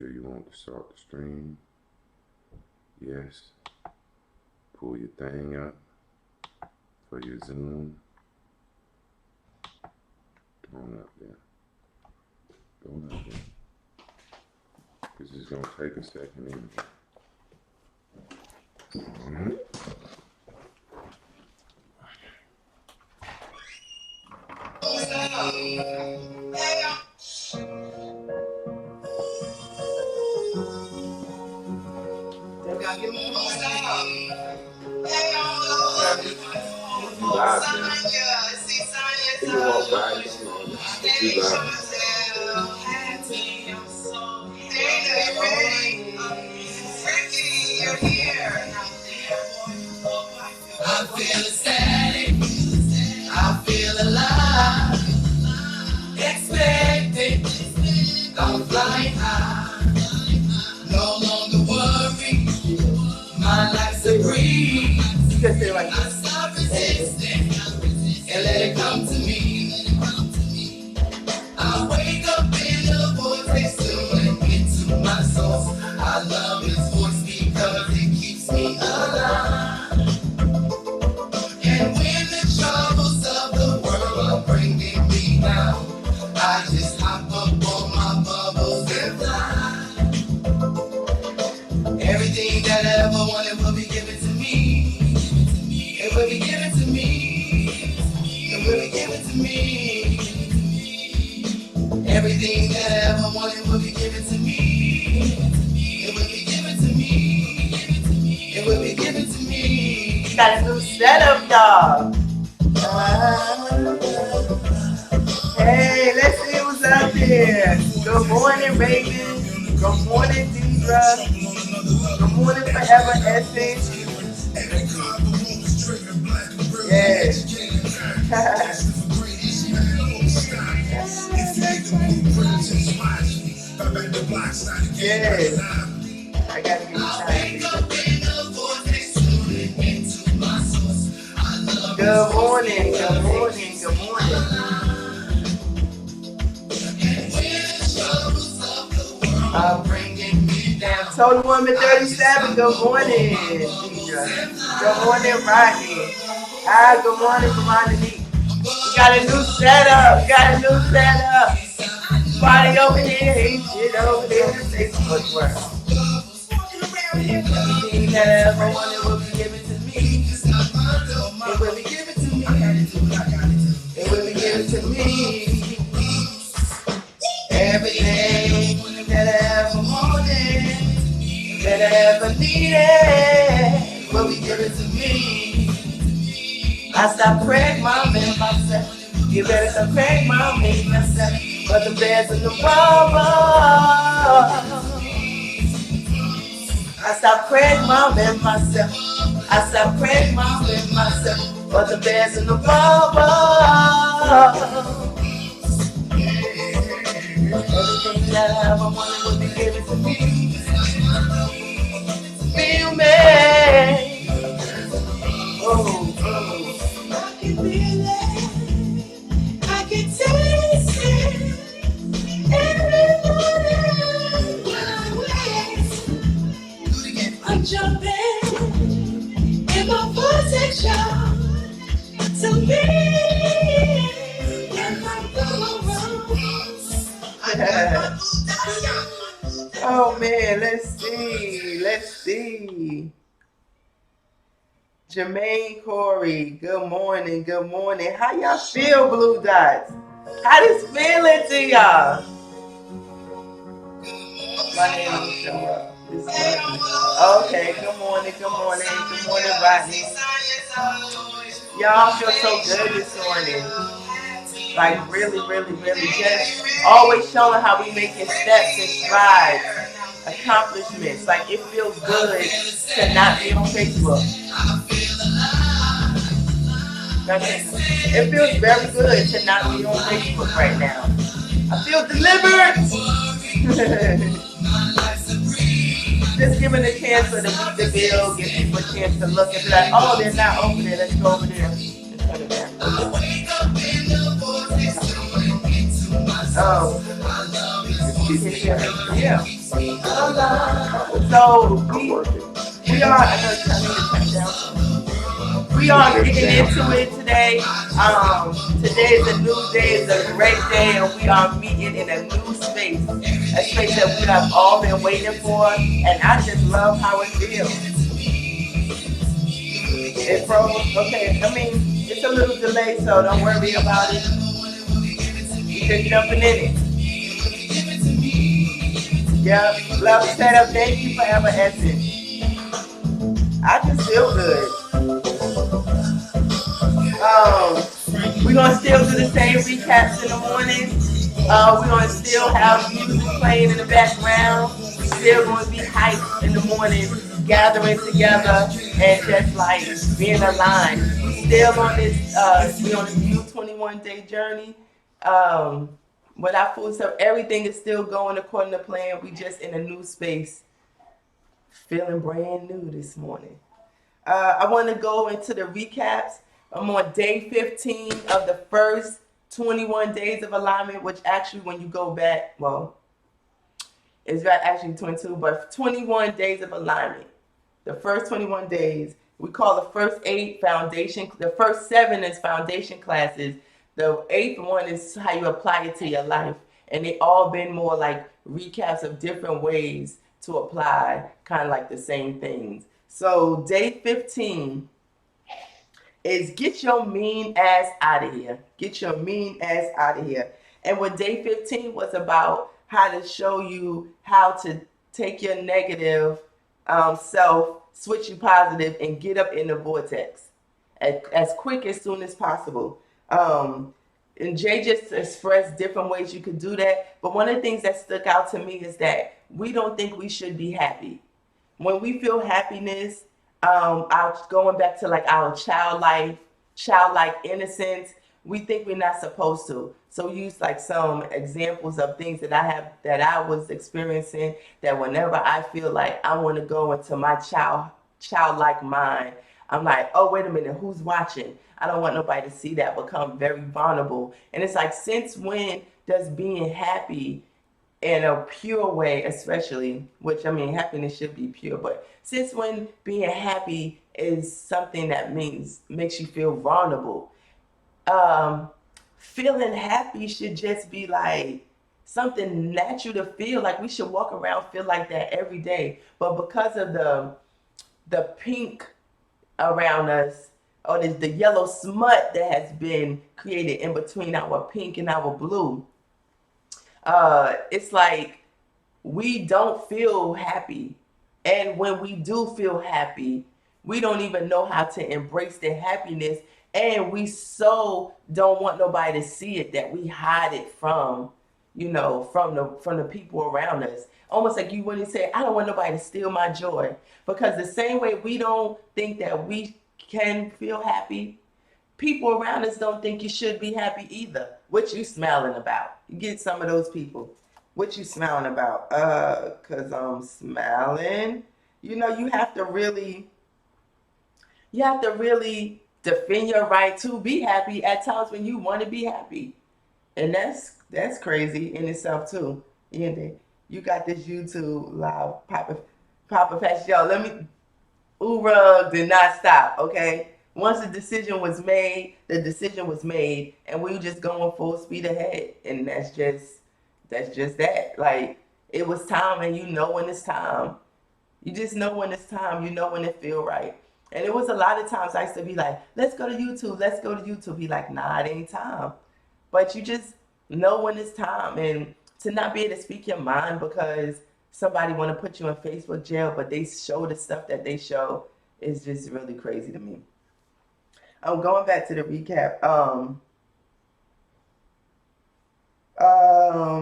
Do you want to start the stream? Yes. Pull your thing up for your Zoom. Go on up there. Go on up there. This is going to take a second anyway. I feel ecstatic, I feel alive, expecting, I'm flying high, no longer worry, my life's a breeze. You can say it like this. I stop resisting and let it come to me. I wake up in the vortex to into my soul. I love his voice because it keeps me alive. And when the troubles of the world are bringing me down, I just hop up on my bubbles and fly. Everything that I ever wanted will be given to me. It will be given to me. It will be given to me. Everything that I ever wanted will be given to me. It will be given to me. It will be given to me. Got a new setup, y'all. Hey, let's see what's up here. Good morning, Raven. Good morning, Deidre. Good morning, Forever Essence. Yes. Yes. I gotta get time. Good morning, good morning, good morning. I'm bringing me down. Total Woman 37, good morning, Deidre. Good morning, Rodney. Hi, good morning, Veronique. We got a new setup. We got a new setup. Party over here, ain't shit over there. Facebook world. Everything that I ever wanted will be given to me. It will be given to me. It will be given to me. Everything that I ever wanted, that I ever needed, will be given to me. I stop praying, mom, and myself. You better stop praying, mom, and myself. But the bears in the bubble. I stop praying, mom, and myself. I stop praying, mom, and myself. But the bears in the bubble. Everything that I ever wanted will be given to me. Feel me. Oh, oh. I can feel it. I can taste it. Every morning when I wake, I'm jumping in my protection to me and my Oh man, let's see. Jermaine Corey, good morning. How y'all feel, Blue Dots? How this feeling to y'all? My name don't show up. Okay, good morning, Rodney. Y'all feel so good this morning. Like really, just always showing how we making steps and strides, accomplishments. Like it feels good to not be on Facebook. It feels very good to not be on Facebook right now. I feel delivered. Just giving a chance for the bill, give people a chance to look and be like, oh, they're not open there. Let's go over there. Let's put it down. Oh. Yeah. So I'm working. we are, I know you're trying to down. We are getting into it today. Today is a new day, it's a great day, and we are meeting in a new space. A space that we have all been waiting for, and I just love how it feels. It froze. Okay, I mean, it's a little delay, so don't worry about it. We're just jumping in it. Yep, love setup. Thank you forever, Essence. I just feel good. We're gonna still do the same recaps in the morning. We're gonna still have music playing in the background. We still gonna be hyped in the morning, gathering together and just like being aligned. We still on this. We on this new 21-day journey. Um, Without food stuff, everything is still going according to plan. We just in a new space, feeling brand new this morning. I want to go into the recaps. I'm on day 15 of the first 21 days of alignment, which actually, when you go back, well, it's not actually 22, but 21 days of alignment. The first 21 days, we call the first 8 foundation, the first 7 is foundation classes. The 8th one is how you apply it to your life. And they all been more like recaps of different ways to apply kind of like the same things. So day 15 is get your mean ass out of here. Get your mean ass out of here. And what day 15 was about, how to show you how to take your negative self, switch you positive, and get up in the vortex as quick as soon as possible. And Jay just expressed different ways you could do that. But one of the things that stuck out to me is that we don't think we should be happy. When we feel happiness, going back to like our childlike innocence, we think we're not supposed to. So use like some examples of things that I was experiencing, that whenever I feel like I want to go into my childlike mind, I'm like, oh wait a minute, who's watching? I don't want nobody to see that. Become very vulnerable. And it's like, since when does being happy in a pure way, especially, which I mean, happiness should be pure, but since when being happy is something that makes you feel vulnerable? um, Feeling happy should just be like something natural to feel. Like we should walk around feel like that every day. But because of the pink around us, or the yellow smut that has been created in between our pink and our blue, it's like we don't feel happy. And when we do feel happy, we don't even know how to embrace the happiness. And we so don't want nobody to see it that we hide it from, from the people around us. Almost like you wouldn't say, I don't want nobody to steal my joy. Because the same way we don't think that we can feel happy, people around us don't think you should be happy either. What you smiling about? You get some of those people. What you smiling about? Cause I'm smiling. You have to really defend your right to be happy at times when you want to be happy. And that's crazy in itself too. You got this YouTube live Papa Fashion. Yo, let me Ura did not stop, okay? Once the decision was made, and we were just going full speed ahead. And that's just that. Like, it was time, and you know when it's time. You just know when it's time, you know when it feel right. And it was a lot of times I used to be like, let's go to YouTube, let's go to YouTube. Be like, nah, it ain't time. But you just know when it's time. And to not be able to speak your mind because somebody want to put you in Facebook jail, but they show the stuff that they show, is just really crazy to me. I'm going back to the recap.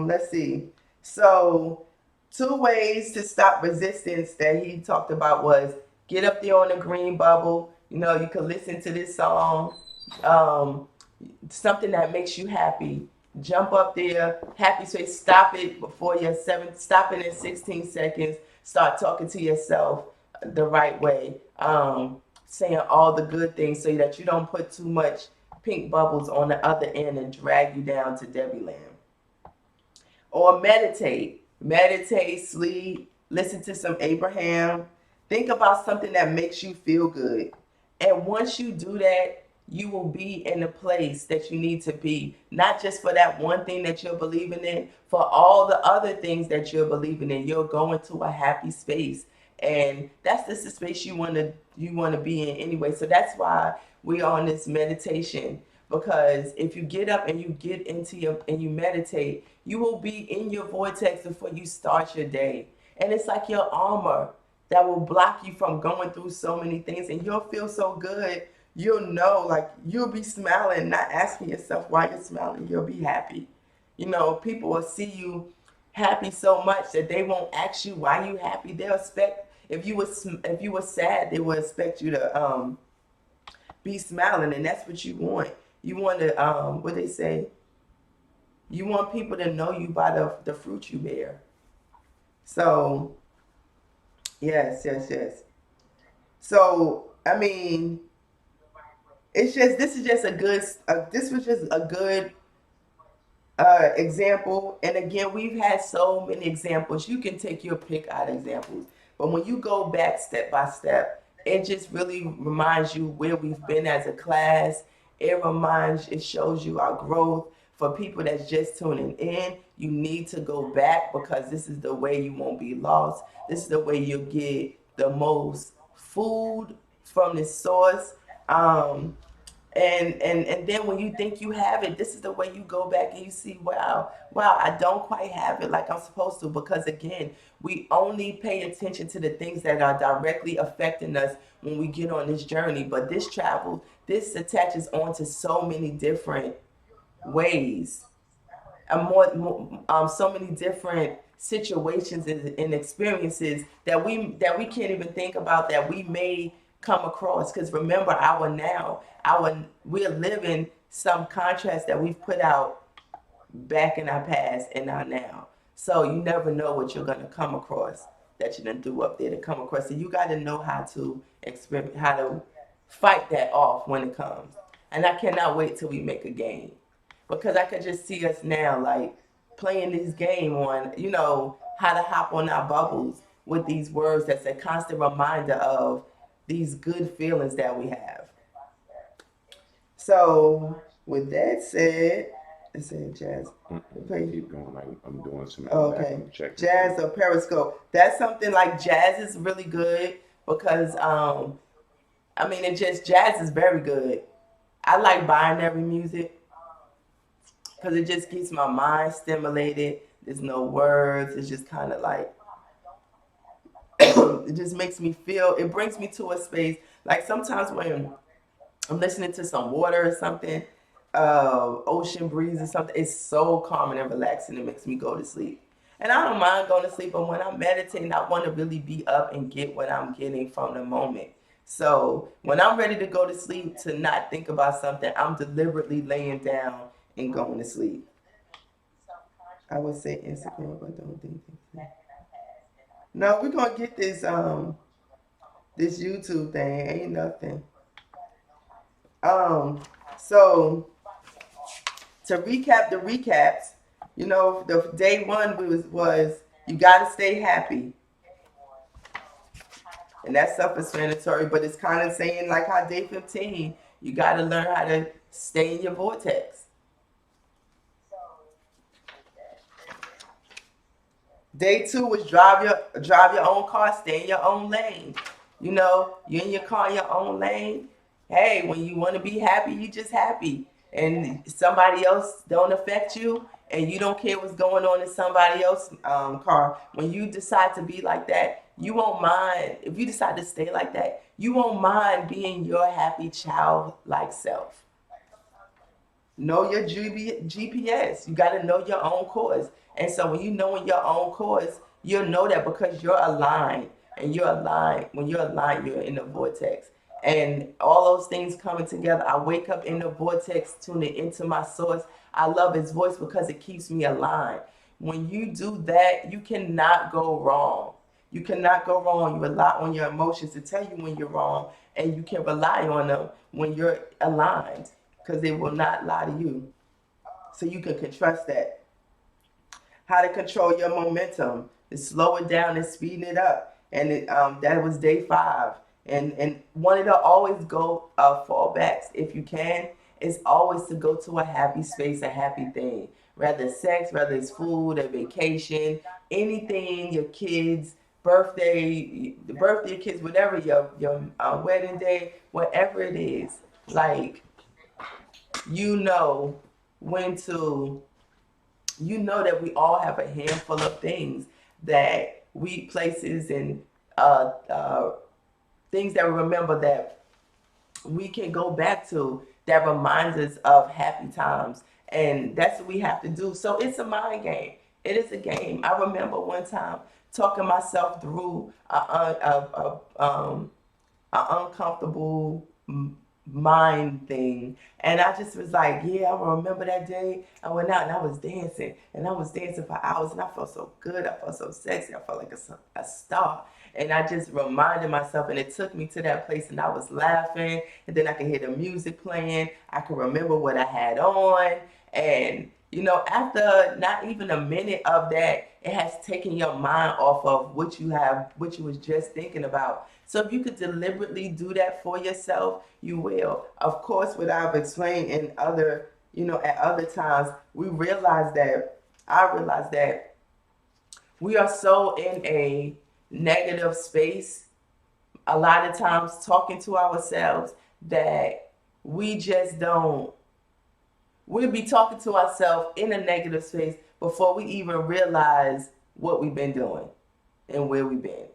Let's see. So, 2 ways to stop resistance that he talked about was get up there on the green bubble. You could listen to this song, something that makes you happy. Jump up there, happy space. Stop it before your 7. Stop it in 16 seconds. Start talking to yourself the right way, saying all the good things so that you don't put too much pink bubbles on the other end and drag you down to Debbie Land. Or meditate. Meditate, sleep, listen to some Abraham. Think about something that makes you feel good. And once you do that, you will be in the place that you need to be, not just for that one thing that you're believing in, for all the other things that you're believing in. You'll go into a happy space. And that's just the space you want to be in anyway. So that's why we're on this meditation, because if you get up and you get into your and you meditate, you will be in your vortex before you start your day. And it's like your armor that will block you from going through so many things, and you'll feel so good. You'll know, like, you'll be smiling, not asking yourself why you're smiling. You'll be happy. People will see you happy so much that they won't ask you why you happy. They'll expect, if you were sad, they will expect you to be smiling, and that's what you want. You want to, what they say, you want people to know you by the fruit you bear. So, yes, yes, yes. So, I mean, this is just a good, this was just a good example. And again, we've had so many examples. You can take your pick out of examples. But when you go back step by step, it just really reminds you where we've been as a class. It shows you our growth. For people that's just tuning in, you need to go back, because this is the way you won't be lost. This is the way you'll get the most food from this source. Um, and then when you think you have it, this is the way you go back and you see, wow, I don't quite have it like I'm supposed to. Because again, we only pay attention to the things that are directly affecting us when we get on this journey. But this attaches onto so many different ways, so many different situations and experiences that we can't even think about, that we may come across. Because remember, we're living some contrast that we've put out back in our past and our now. So you never know what you're gonna come across, that you didn't do up there to come across. So you got to know how to experiment, how to fight that off when it comes. And I cannot wait till we make a game, because I could just see us now, like, playing this game on, how to hop on our bubbles with these words that's a constant reminder of these good feelings that we have. So, with that said, it said jazz. Keep going. I'm doing some. Okay. Jazz or Periscope. That's something like jazz is really good, because jazz is very good. I like binary music because it just keeps my mind stimulated. There's no words. It's just kind of like it just makes me feel. It brings me to a space. Like sometimes when I'm listening to some water or something, ocean breeze or something, it's so calming and relaxing. It makes me go to sleep. And I don't mind going to sleep, but when I'm meditating, I want to really be up and get what I'm getting from the moment. So when I'm ready to go to sleep, to not think about something, I'm deliberately laying down and going to sleep. I would say Instagram, but don't think. No, we're gonna get this YouTube thing. Ain't nothing. So to recap the recaps, the day one was you gotta stay happy. And that's self-explanatory, but it's kind of saying, like how day 15, you gotta learn how to stay in your vortex. Day 2 was drive your own car, stay in your own lane. You're in your car in your own lane. Hey, when you want to be happy, you just happy, and somebody else don't affect you, and you don't care what's going on in somebody else's car. When you decide to be like that, you won't mind. If you decide to stay like that, you won't mind being your happy child-like self. Know your GPS. You got to know your own course. And so when you know in your own course, you'll know that, because you're aligned. And you're aligned. When you're aligned, you're in the vortex. And all those things coming together, I wake up in the vortex, tuning into my source. I love his voice because it keeps me aligned. When you do that, you cannot go wrong. You cannot go wrong. You rely on your emotions to tell you when you're wrong, and you can rely on them when you're aligned, because they will not lie to you. So you can trust that. how to control your momentum, to slow it down and speeding it up. And that was day 5. And wanted to always go fallbacks if you can. Is always to go to a happy space, a happy thing. Whether it's sex, whether it's food, a vacation, anything, your kids, birthday, the birthday of your kids, whatever, your wedding day, whatever it is. Like, you know when to you know that we all have a handful of things that we places and things that we remember that we can go back to that reminds us of happy times, and that's what we have to do. So it's a mind game. It is a game. I remember one time talking myself through an uncomfortable mind thing. And I just was like, yeah, I remember that day. I went out and I was dancing. And I was dancing for hours and I felt so good. I felt so sexy. I felt like a star. And I just reminded myself, and it took me to that place, and I was laughing. And then I could hear the music playing. I could remember what I had on. And, after not even a minute of that, it has taken your mind off of what you was just thinking about. So if you could deliberately do that for yourself, you will. Of course, what I've explained in other, at other times, I realized that we are so in a negative space a lot of times talking to ourselves that we just don't we'll be talking to ourselves in a negative space before we even realize what we've been doing and where we've been.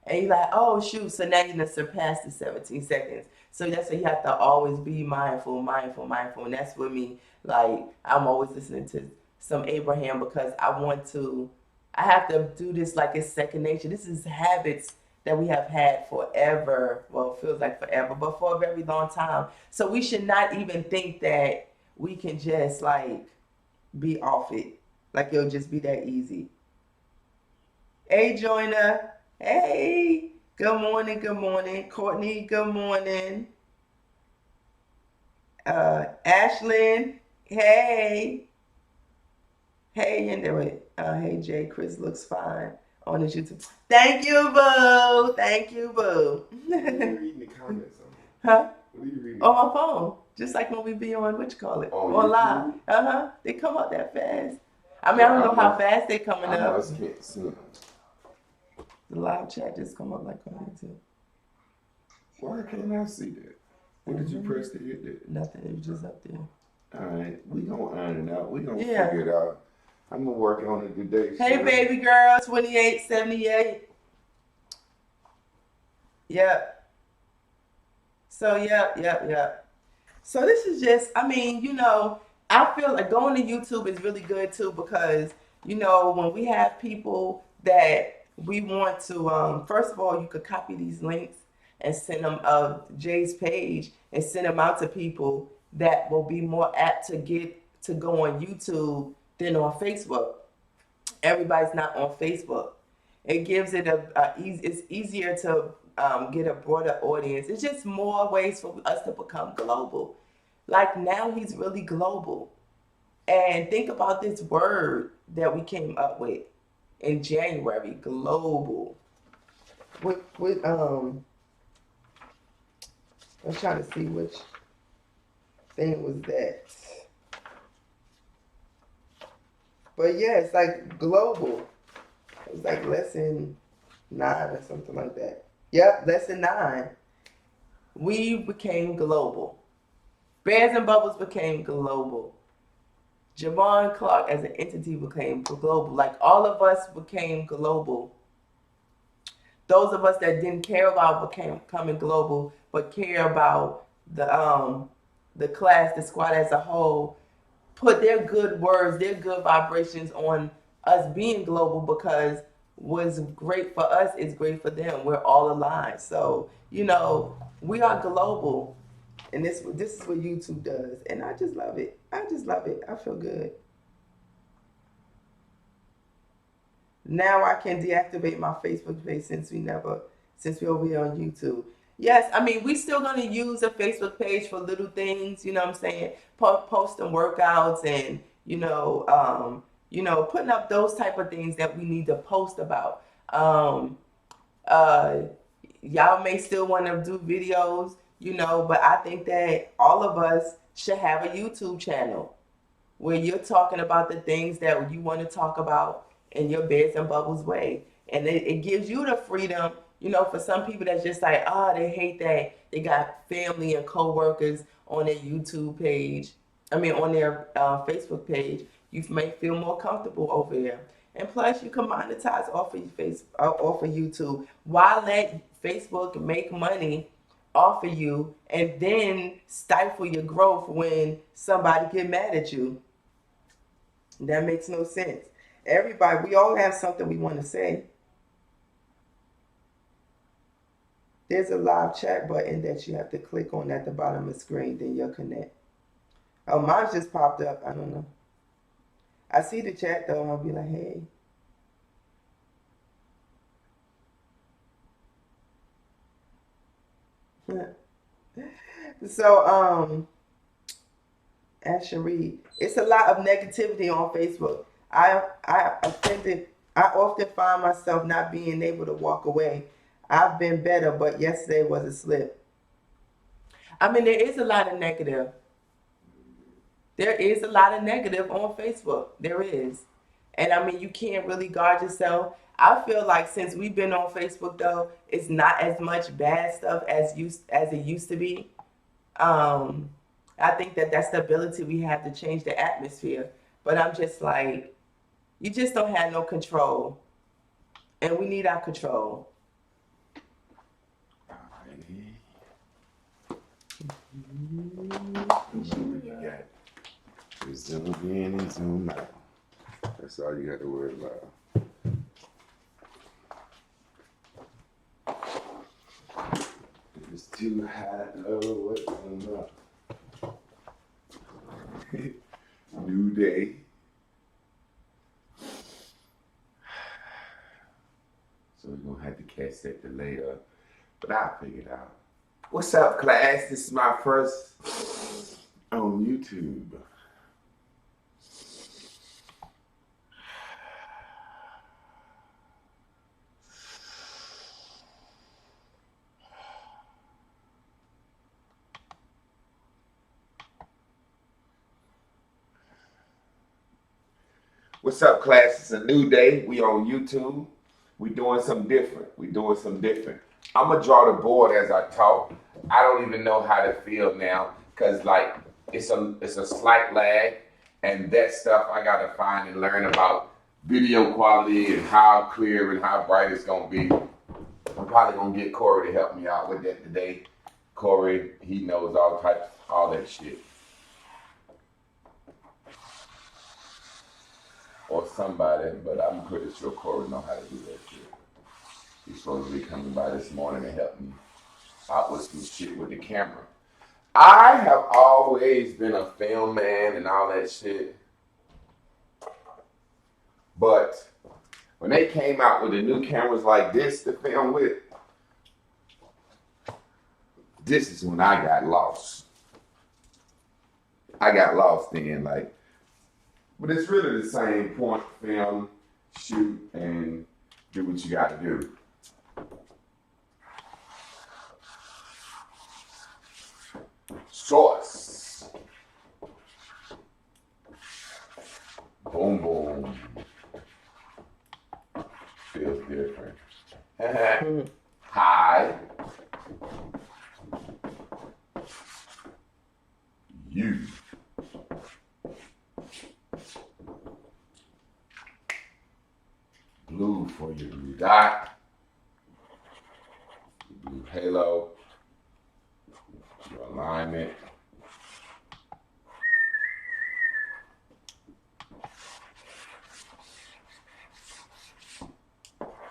And you're like, oh shoot, so now you're gonna surpass the 17 seconds. So that's why you have to always be mindful, mindful, mindful. And that's with me. Like, I'm always listening to some Abraham because I have to do this like it's second nature. This is habits that we have had forever. Well, it feels like forever, but for a very long time. So we should not even think that we can just like be off it. Like it'll just be that easy. Hey, Joyner. Hey. Good morning. Good morning. Courtney. Good morning. Ashlyn. Hey. Hey, and there. Hey, Jay. Chris looks fine on his YouTube. Thank you, boo. Thank you, boo. What are you reading the comments on? Huh? What are you reading? On my phone. Just like when we be on, what you call it? Oh, on live. They come up that fast. I mean, Yeah, I don't know how fast they coming I up. just can't see them. The live chat just come up like on YouTube. Why can't I see that? What did you press to hit that? Nothing. It was just up there. All right, we gonna iron it out. We gonna figure it out. I'm gonna work on it today. Hey, baby girl, 2878. Yep. So yep. So this is just, I mean, I feel like going to YouTube is really good too because, when we have people that we want to, first of all, you could copy these links and send them Jay's page and send them out to people that will be more apt to get to go on YouTube than on Facebook. Everybody's not on Facebook. It gives it it's easier to get a broader audience. It's just more ways for us to become global. Like now he's really global. And think about this word that we came up with in January, global. I'm trying to see which thing was that. But yeah, it's like global. It was like lesson 9 or something like that. Yep, lesson 9. We became global. Bears and Bubbles became global. Javon Clark as an entity became global. Like all of us became global. Those of us that didn't care about becoming global, but care about the class, the squad as a whole, put their good words, their good vibrations on us being global because what's great for us is great for them. We're all aligned. So, we are global. And this is what YouTube does. And I just love it. I feel good. Now I can deactivate my Facebook page since we're over here on YouTube. Yes, I mean, we still going to use a Facebook page for little things, you know what I'm saying? Posting workouts and, You know, putting up those type of things that we need to post about. Y'all may still want to do videos, you know, but I think that all of us should have a YouTube channel where you're talking about the things that you want to talk about in your beds and bubbles way. And it gives you the freedom, you know, for some people that's just like, oh, they hate that they got family and co-workers on their YouTube page. I mean, on their Facebook page. You may feel more comfortable over there. And plus, you can monetize off of off of YouTube. Why let Facebook make money off of you and then stifle your growth when somebody get mad at you? That makes no sense. Everybody, we all have something we want to say. There's a live chat button that you have to click on at the bottom of the screen, then you'll connect. Oh, mine just popped up. I don't know. I see the chat though. I'll be like, hey. So, Asherie, it's a lot of negativity on Facebook. I often find myself not being able to walk away. I've been better, but yesterday was a slip. I mean, there is a lot of negative. There is a lot of negative on Facebook. There is. And I mean, you can't really guard yourself. I feel like since we've been on Facebook though, it's not as much bad stuff as it used to be. Um, I think that that's the ability we have to change the atmosphere. But I'm just like, you just don't have no control, and we need our control. You got zoom in and zoom out. That's all you got to worry about. If it's too high, low, what's going up? New day. So we're going to have to catch that delay up. But I'll figure it out. What's up, class? This is my first on YouTube. What's up, class? It's a new day. We on YouTube. We doing something different. I'm gonna draw the board as I talk. I don't even know how to feel now, cause like it's a slight lag, and that stuff I gotta find and learn about video quality and how clear and how bright it's gonna be. I'm probably gonna get Corey to help me out with that today. Corey, he knows all that shit. Or somebody, but I'm pretty sure Corey know how to do that shit. He's supposed to be coming by this morning to help me out with some shit with the camera. I have always been a film man and all that shit. But when they came out with the new cameras like this to film with, this is when I got lost. But it's really the same point: film, shoot, and do what you got to do. Source. Boom, boom. Feels different. Hi. You. Blue for your blue dot, your blue halo, your alignment.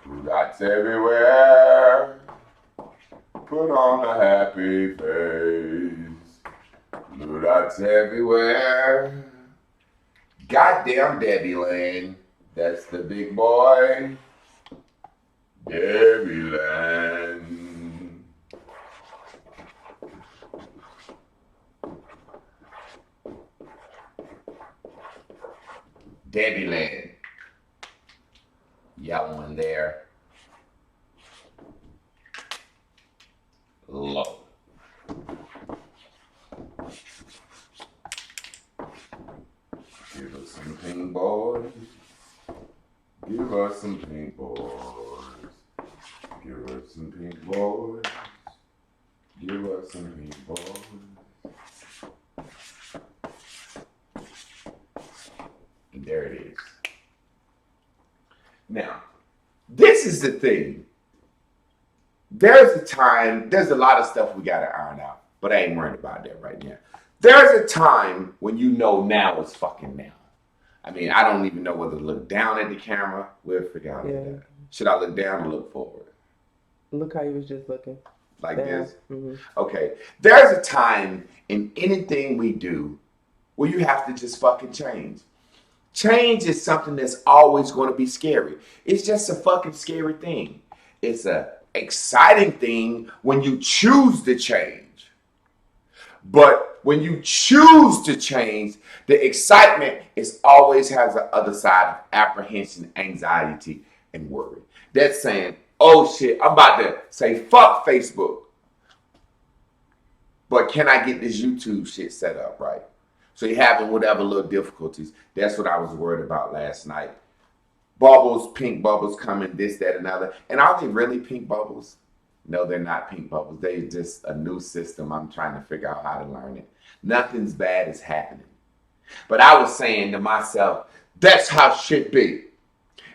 Blue dots everywhere. Put on a happy face. Blue dots everywhere. Goddamn Debbie Land. That's the big boy. Debbie Land. Debbie Land. Yellow one there. Low. Give us some pink boys. Give us some pink boys. Give us some pink boys. Give us some pink boys. And there it is. Now, this is the thing. There's a lot of stuff we gotta iron out, but I ain't worried about that right now. There's a time when you know now is fucking now. I mean, I don't even know whether to look down at the camera. We'll figure out that. Should I look down or look forward? Look how you was just looking. Like down. this? Mm-hmm. Okay. There's a time in anything we do where you have to just fucking change. Change is something that's always going to be scary. It's just a fucking scary thing. It's a exciting thing when you choose to change. But when you choose to change, the excitement is always has the other side of apprehension, anxiety, and worry. That's saying, oh shit, I'm about to say fuck Facebook. But can I get this YouTube shit set up right? So you're having whatever little difficulties. That's what I was worried about last night. Bubbles, pink bubbles coming, this, that, and other. And are they really pink bubbles? No, they're not pink bubbles. They're just a new system. I'm trying to figure out how to learn it. Nothing's bad is happening. But I was saying to myself, that's how shit be.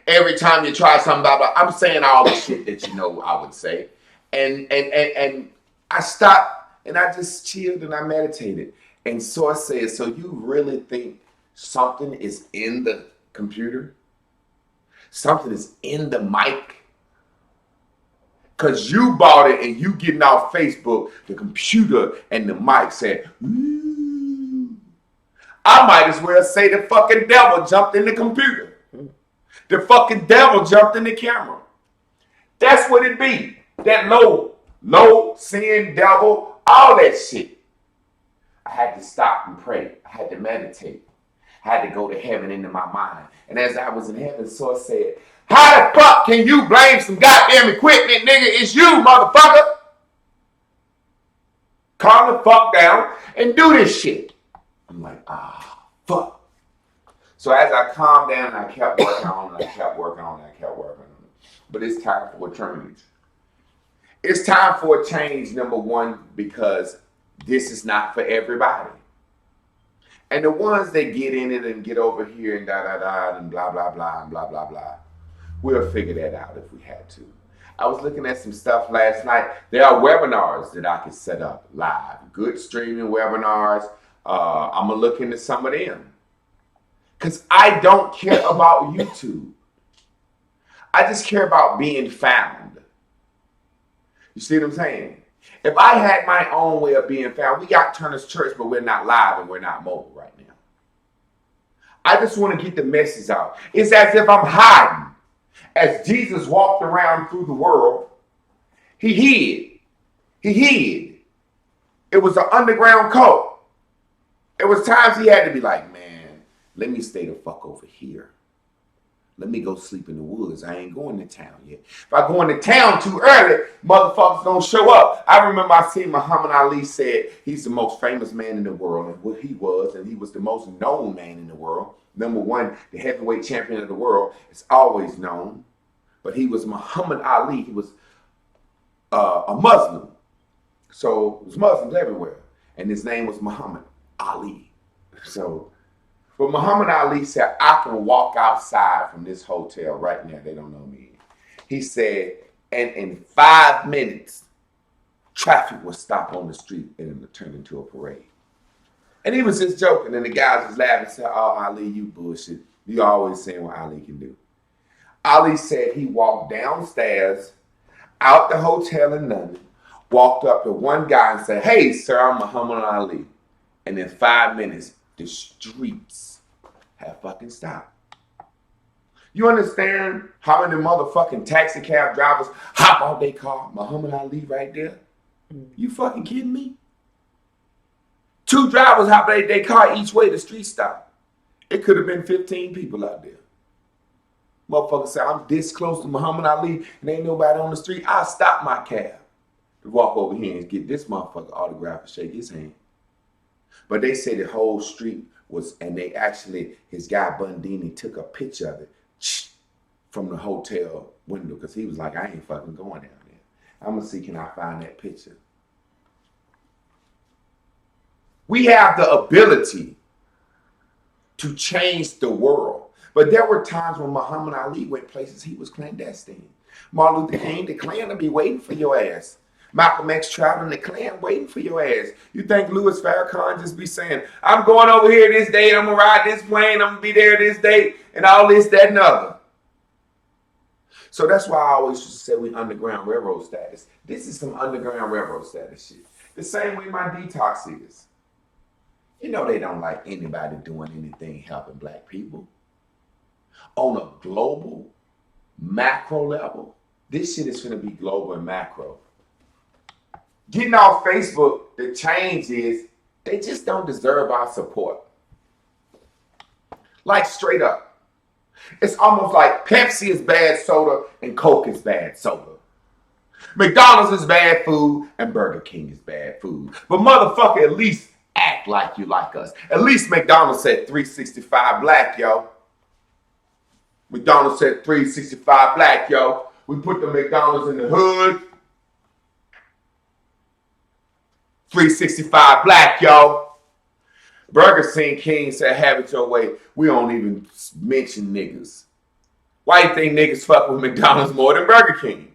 Every time you try something, blah, blah, I'm saying all the shit that you know I would say. And I stopped and I just chilled and I meditated. And so I said, so you really think something is in the computer? Something is in the mic? Because you bought it and you getting off Facebook, the computer and the mic said, ooh. I might as well say the fucking devil jumped in the computer. The fucking devil jumped in the camera. That's what it be. That low, sin, devil, all that shit. I had to stop and pray. I had to meditate. I had to go to heaven into my mind. And as I was in heaven, so I said, how the fuck can you blame some goddamn equipment, nigga? It's you, motherfucker. Calm the fuck down and do this shit. I'm like, fuck. So as I calmed down, I kept working on it, I kept working on it. But it's time for a change. It's time for a change, number one, because this is not for everybody. And the ones that get in it and get over here and da-da-da and blah, blah, blah, and blah, blah, blah, we'll figure that out if we had to. I was looking at some stuff last night. There are webinars that I could set up live. Good streaming webinars. I'm going to look into some of them. Because I don't care about YouTube. I just care about being found. You see what I'm saying? If I had my own way of being found, we got Turner's Church, but we're not live and we're not mobile right now. I just want to get the message out. It's as if I'm hiding. As Jesus walked around through the world, he hid. He hid. It was an underground cult. It was times he had to be like, man, let me stay the fuck over here. Let me go sleep in the woods. I ain't going to town yet. If I go into town too early, motherfuckers don't show up. I remember I seen Muhammad Ali said he's the most famous man in the world, and what he was, and he was the most known man in the world. Number one, the heavyweight champion of the world is always known. But he was Muhammad Ali. He was a Muslim. So there's Muslims everywhere. And his name was Muhammad Ali. So, but Muhammad Ali said, I can walk outside from this hotel right now. They don't know me. He said, and in 5 minutes, traffic will stop on the street and it will turn into a parade. And he was just joking. And the guys was laughing and said, oh, Ali, you bullshit. You always saying what Ali can do. Ali said he walked downstairs, out the hotel in London, walked up to one guy and said, hey, sir, I'm Muhammad Ali. And in 5 minutes, the streets have fucking stopped. You understand how many motherfucking taxi cab drivers hop out their car? Muhammad Ali right there? You fucking kidding me? 2 drivers hop out their car each way, the street stopped. It could have been 15 people out there. Motherfucker said, I'm this close to Muhammad Ali and ain't nobody on the street. I'll stop my cab to walk over here and get this motherfucker autograph and shake his hand. But they say the whole street was, and they actually, his guy Bundini took a picture of it from the hotel window because he was like, I ain't fucking going down there. I'm going to see, can I find that picture? We have the ability to change the world. But there were times when Muhammad Ali went places he was clandestine. Martin Luther King, the Klan will be waiting for your ass. Malcolm X traveling the Klan waiting for your ass. You think Louis Farrakhan just be saying, I'm going over here this day, I'm going to ride this plane, I'm going to be there this day, and all this, that, and other. So that's why I always used to say we Underground Railroad status. This is some Underground Railroad status shit. The same way my detox is. You know they don't like anybody doing anything helping black people. On a global, macro level, this shit is going to be global and macro. Getting off Facebook, the change is they just don't deserve our support. Like straight up. It's almost like Pepsi is bad soda and Coke is bad soda. McDonald's is bad food and Burger King is bad food. But motherfucker, at least act like you like us. At least McDonald's said 365 black, yo. McDonald's said 365 black, yo. We put the McDonald's in the hood. 365 black, yo. Burger King said, have it your way. We don't even mention niggas. Why do you think niggas fuck with McDonald's more than Burger King?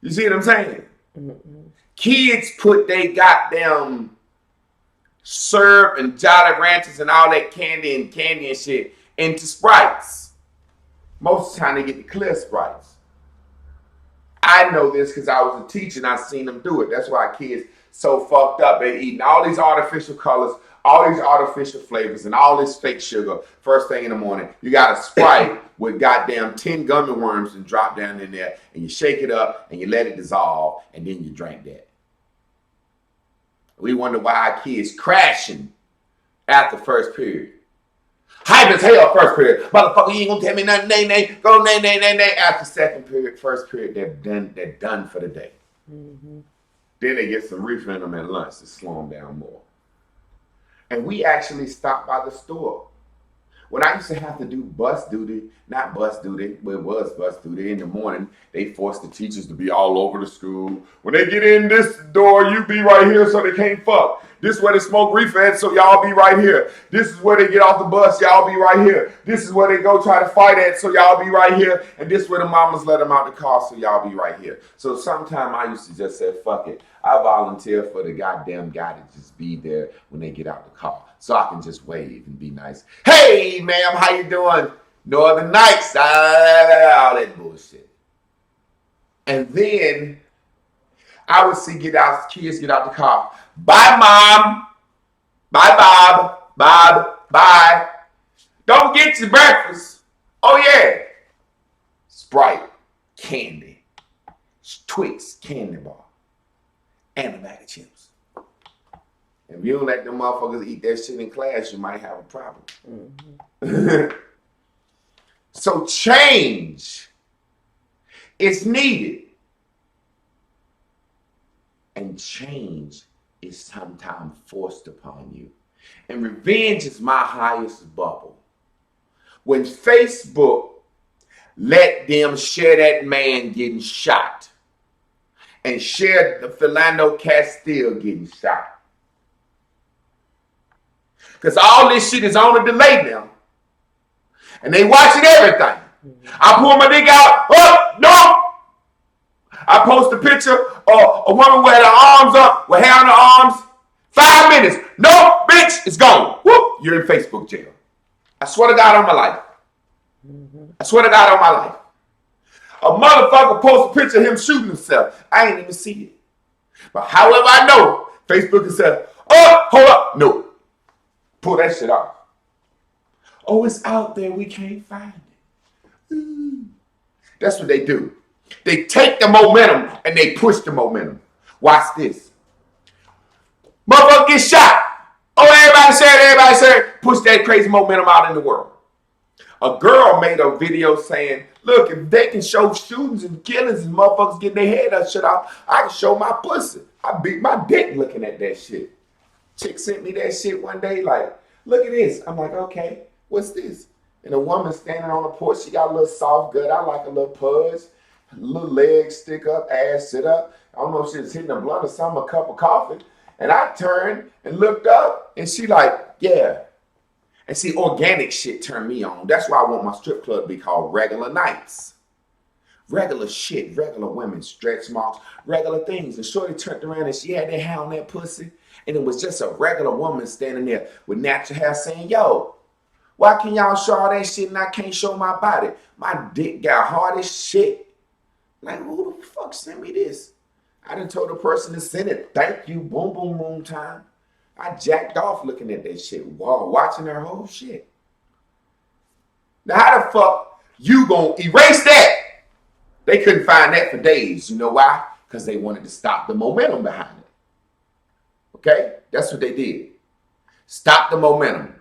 You see what I'm saying? Mm-hmm. Kids put they goddamn syrup and Jolly Ranchers and all that candy and shit into Sprites. Most of the time they get the clear Sprites. I know this because I was a teacher and I seen them do it. That's why kids so fucked up. They eating all these artificial colors, all these artificial flavors, and all this fake sugar first thing in the morning. You got a Sprite with goddamn 10 gummy worms and drop down in there, and you shake it up and you let it dissolve, and then you drink that. We wonder why our kids crashing after first period. Hype as hell first period. Motherfucker, you ain't gonna tell me nothing, nay. Go nay. After second period, first period, they're done for the day. Mm-hmm. Then they get some reefer in them at lunch to slow them down more. And we actually stopped by the store. When I used to have to do bus duty, not bus duty, but it was bus duty in the morning, they forced the teachers to be all over the school. When they get in this door, you be right here so they can't fuck. This is where they smoke reefer at, so y'all be right here. This is where they get off the bus, y'all be right here. This is where they go try to fight at, so y'all be right here. And this is where the mamas let them out the car, so y'all be right here. So sometime I used to just say, fuck it. I volunteer for the goddamn guy to just be there when they get out the car. So I can just wave and be nice. Hey, ma'am, how you doing? Northern Nights, all that bullshit. And then I would see kids get out the car. Bye, Mom. Bye, Bob. Bye. Don't get your breakfast. Oh, yeah. Sprite, candy, Twix, candy bar, and a bag of chips. If you don't let them motherfuckers eat that shit in class, you might have a problem. Mm-hmm. So change is needed. And change is sometimes forced upon you. And revenge is my highest bubble. When Facebook let them share that man getting shot and share the Philando Castile getting shot. Because all this shit is on a delay now. And they watching everything. I pull my dick out. Oh, no. I post a picture of a woman with her arms up, with hair on her arms. 5 minutes. No, bitch, it's gone. Whoop, you're in Facebook jail. I swear to God on my life. I swear to God on my life. A motherfucker posts a picture of him shooting himself. I ain't even see it. But however I know, Facebook has said, oh, hold up. No. Pull that shit off. Oh, it's out there. We can't find it. That's what they do. They take the momentum and they push the momentum. Watch this. Motherfucker get shot. Oh, everybody everybody share it. Push that crazy momentum out in the world. A girl made a video saying, look, if they can show shootings and killings and motherfuckers getting their head up shut off, I can show my pussy. I beat my dick looking at that shit. Chick sent me that shit one day, like, look at this. I'm like, okay, what's this? And a woman standing on the porch, she got a little soft gut. I like a little pudge, little legs stick up, ass sit up. I don't know if she was hitting a blunt or something, a cup of coffee. And I turned and looked up, and she like, yeah. And see, organic shit turned me on. That's why I want my strip club to be called Regular Nights. Regular shit, regular women, stretch marks, regular things. And Shorty turned around and she had that hair on that pussy. And it was just a regular woman standing there with natural hair saying, yo, why can y'all show all that shit and I can't show my body? My dick got hard as shit. Like, who the fuck sent me this? I done told the person to send it. Thank you, boom, boom, boom time. I jacked off looking at that shit while watching her whole shit. Now, how the fuck you gonna erase that? They couldn't find that for days. You know why? Because they wanted to stop the momentum behind it. Okay? That's what they did. Stop the momentum.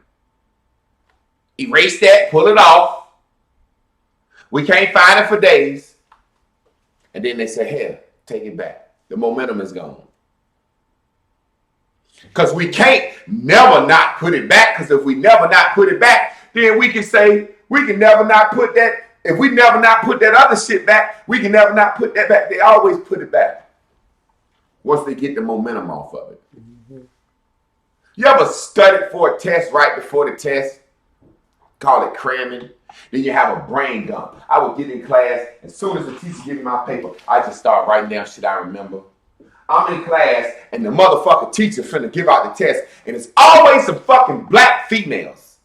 Erase that, pull it off. We can't find it for days. And then they say, here, take it back. The momentum is gone. Because we can't never not put it back. Because if we never not put it back, then we can say we can never not put that. If we never not put that other shit back, we can never not put that back. They always put it back once they get the momentum off of it. Mm-hmm. You ever studied for a test right before the test? Call it cramming. Then you have a brain dump. I would get in class. As soon as the teacher give me my paper, I just start writing down shit I remember. I'm in class, and the motherfucking teacher finna give out the test, and it's always some fucking black females.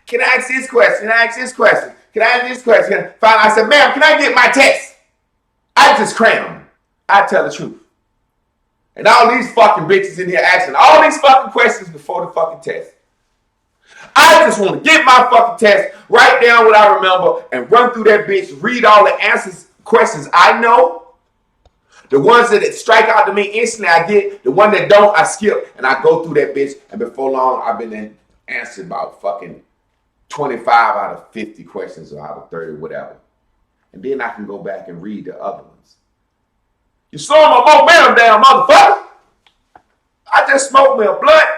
Can I ask this question? Can I ask this question? Can I ask this question? Finally, I said, ma'am, can I get my test? I just cram. I tell the truth. And all these fucking bitches in here asking all these fucking questions before the fucking test. I just want to get my fucking test, write down what I remember, and run through that bitch, read all the answers, questions I know. The ones that strike out to me instantly, I get. The one that don't, I skip. And I go through that bitch. And before long, I've been answered about fucking 25 out of 50 questions or out of 30, whatever. And then I can go back and read the other ones. You slowing my momentum down, motherfucker. I just smoked me a blunt.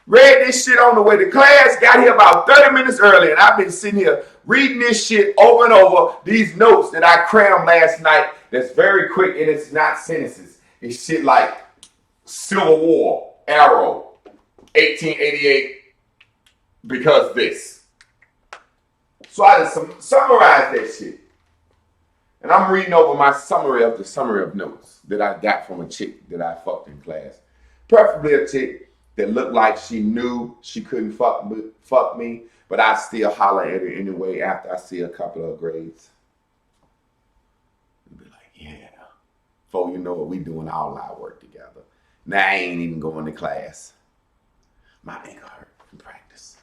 Read this shit on the way to class. Got here about 30 minutes early. And I've been sitting here reading this shit over and over. These notes that I crammed last night. That's very quick and it's not sentences. It's shit like Civil War, Arrow, 1888, because this. So I just summarized that shit. And I'm reading over my summary of notes that I got from a chick that I fucked in class. Preferably a chick that looked like she knew she couldn't fuck me, but I still holler at her anyway after I see a couple of grades. And be like, yeah. Before you know it, we doing all our work together. Now I ain't even going to class. My ankle hurt from practice.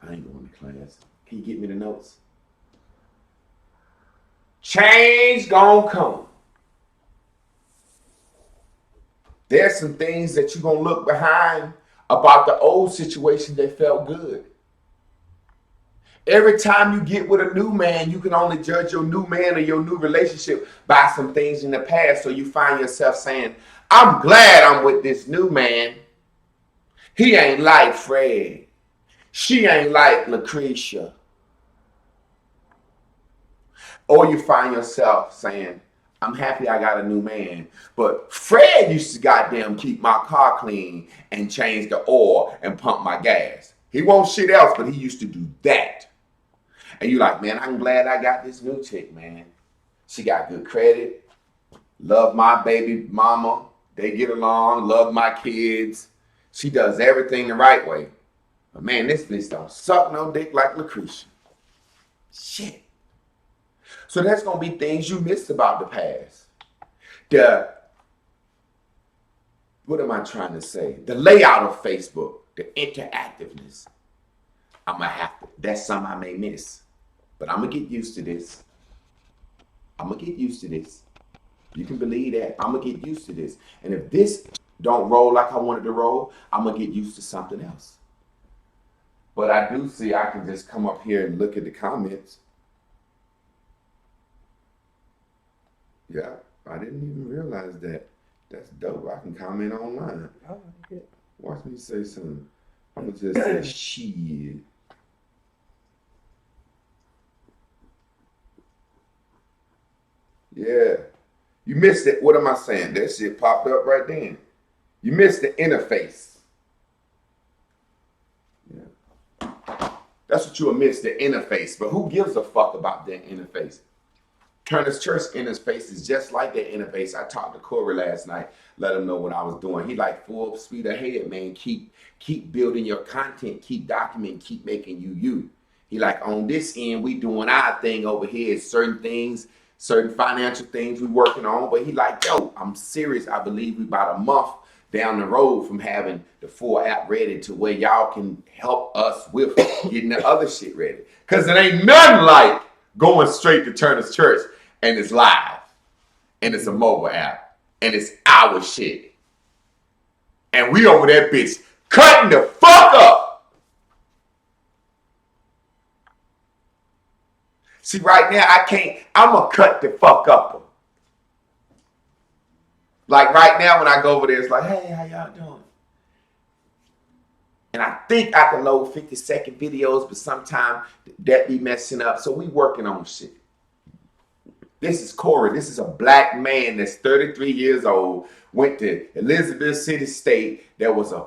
I ain't going to class. Can you get me the notes? Change gonna come. There's some things that you're gonna look behind about the old situation that felt good. Every time you get with a new man, you can only judge your new man or your new relationship by some things in the past. So you find yourself saying, I'm glad I'm with this new man. He ain't like Fred. She ain't like Lucretia. Or you find yourself saying, I'm happy I got a new man, but Fred used to goddamn keep my car clean and change the oil and pump my gas. He won't shit else, but he used to do that. And you're like, man, I'm glad I got this new chick, man. She got good credit, love my baby mama, they get along, love my kids. She does everything the right way. But man, this bitch don't suck no dick like Lucretia. Shit. So that's going to be things you missed about the past. What am I trying to say? The layout of Facebook, the interactiveness. I'm going to have to, that's something I may miss. But I'm going to get used to this. You can believe that. I'm going to get used to this. And if this don't roll like I wanted to roll, I'm going to get used to something else. But I do see I can just come up here and look at the comments. Yeah, I didn't even realize that. That's dope. I can comment online. Watch me say something. I'm going to just say shit. Yeah. You missed it. What am I saying? That shit popped up right then. You missed the interface. Yeah. That's what you missed, the interface. But who gives a fuck about that interface? Turner's Church interface is just like that interface. I talked to Corey last night, let him know what I was doing. He like full speed ahead, man. Keep building your content, keep documenting, keep making you. He like, on this end, we doing our thing over here. Certain things, certain financial things we working on. But he like, yo, I'm serious. I believe we about a month down the road from having the full app ready to where y'all can help us with getting the other shit ready. Because it ain't nothing like going straight to Turner's Church and it's live and it's a mobile app and it's our shit. And we over that bitch cutting the fuck up. See, right now, I'm going to cut the fuck up. Like right now when I go over there, it's like, hey, how y'all doing? And I think I can load 50-second videos, but sometimes that be messing up. So we working on shit. This is Corey. This is a black man that's 33 years old, went to Elizabeth City State. There was a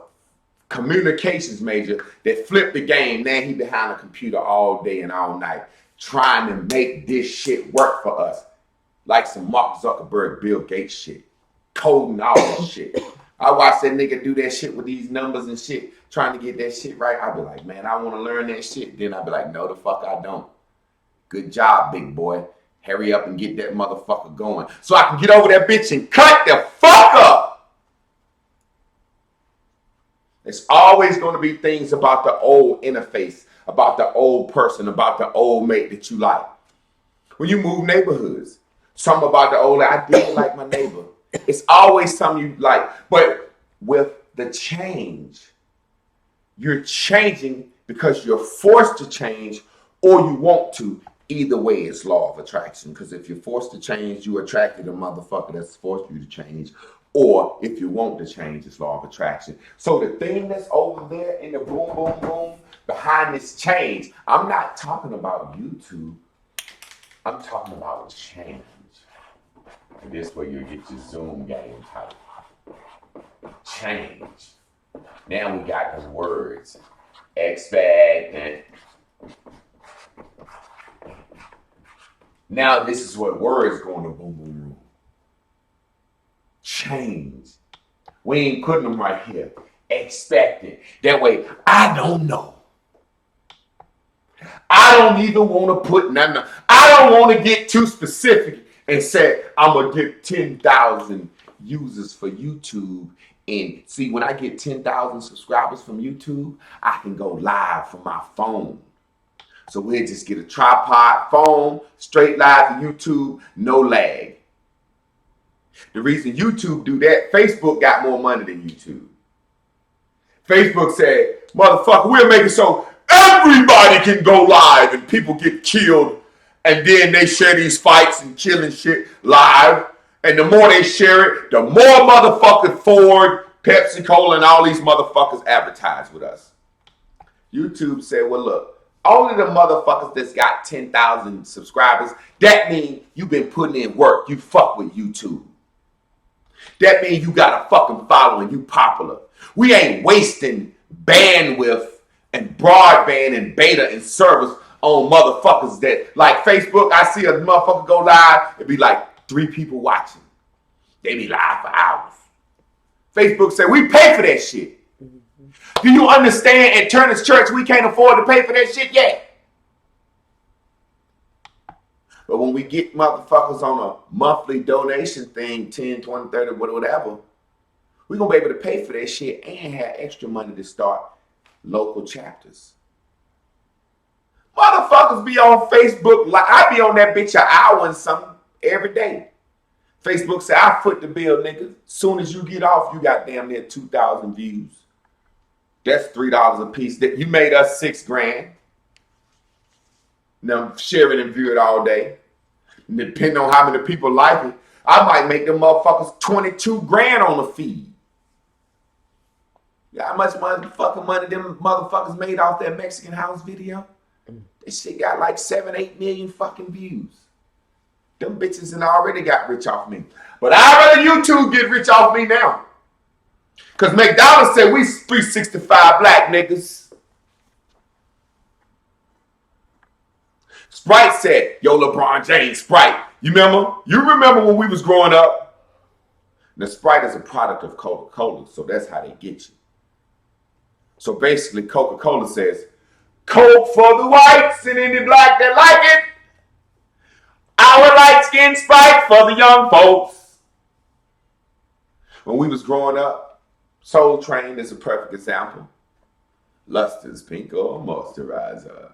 communications major that flipped the game. Now he behind a computer all day and all night trying to make this shit work for us. Like some Mark Zuckerberg, Bill Gates shit. Coding all this shit. I watch that nigga do that shit with these numbers and shit, trying to get that shit right. I be like, man, I want to learn that shit. Then I be like, no, the fuck I don't. Good job, big boy. Hurry up and get that motherfucker going so I can get over that bitch and cut the fuck up. There's always going to be things about the old interface, about the old person, about the old mate that you like. When you move neighborhoods, something about the old, I didn't like my neighbor. It's always something you like. But with the change, you're changing because you're forced to change or you want to. Either way, it's law of attraction. Because if you're forced to change, you attracted a motherfucker that's forced you to change. Or if you want to change, it's law of attraction. So the thing that's over there in the boom, boom, boom, behind this change, I'm not talking about YouTube. I'm talking about change. And this is where you get your Zoom game type. Change. Now we got the words. Expect and now this is what words going to boom, boom, boom. Change. We ain't putting them right here. Expect it. That way, I don't know. I don't even want to put nothing. I don't want to get too specific and say, I'm going to get 10,000 users for YouTube. And see, when I get 10,000 subscribers from YouTube, I can go live from my phone. So we'll just get a tripod phone, straight live to YouTube, no lag. The reason YouTube do that, Facebook got more money than YouTube. Facebook said, motherfucker, we'll make it so everybody can go live and people get killed. And then they share these fights and killing shit live. And the more they share it, the more motherfucking Ford, Pepsi Cola, and all these motherfuckers advertise with us. YouTube said, well, look, only the motherfuckers that's got 10,000 subscribers, that means you've been putting in work. You fuck with YouTube. That means you got a fucking following. You popular. We ain't wasting bandwidth and broadband and beta and service on motherfuckers that, like Facebook, I see a motherfucker go live, it'd be like 3 people watching. They be live for hours. Facebook said, we pay for that shit. Do you understand at Turner's Church we can't afford to pay for that shit yet? But when we get motherfuckers on a monthly donation thing, 10, 20, 30, whatever, we're going to be able to pay for that shit and have extra money to start local chapters. Motherfuckers be on Facebook, like I be on that bitch an hour and something every day. Facebook said, I foot the bill, nigga. Soon as you get off, you got damn near 2,000 views. That's $3 a piece. You made us $6,000. Now share it and view it all day. And depending on how many people like it, I might make them motherfuckers $22,000 on the feed. You know how much fucking money them motherfuckers made off that Mexican house video? This shit got like 7-8 million fucking views. Them bitches and already got rich off me. But I'd rather YouTube get rich off me now. Because McDonald's said we 365 black niggas. Sprite said, yo, LeBron James, Sprite. You remember? You remember when we was growing up? The Sprite is a product of Coca-Cola, so that's how they get you. So basically, Coca-Cola says, Coke for the whites and any black that like it. Our light-skinned Sprite for the young folks. When we was growing up, Soul Train is a perfect example. Luster's pink or moisturizer.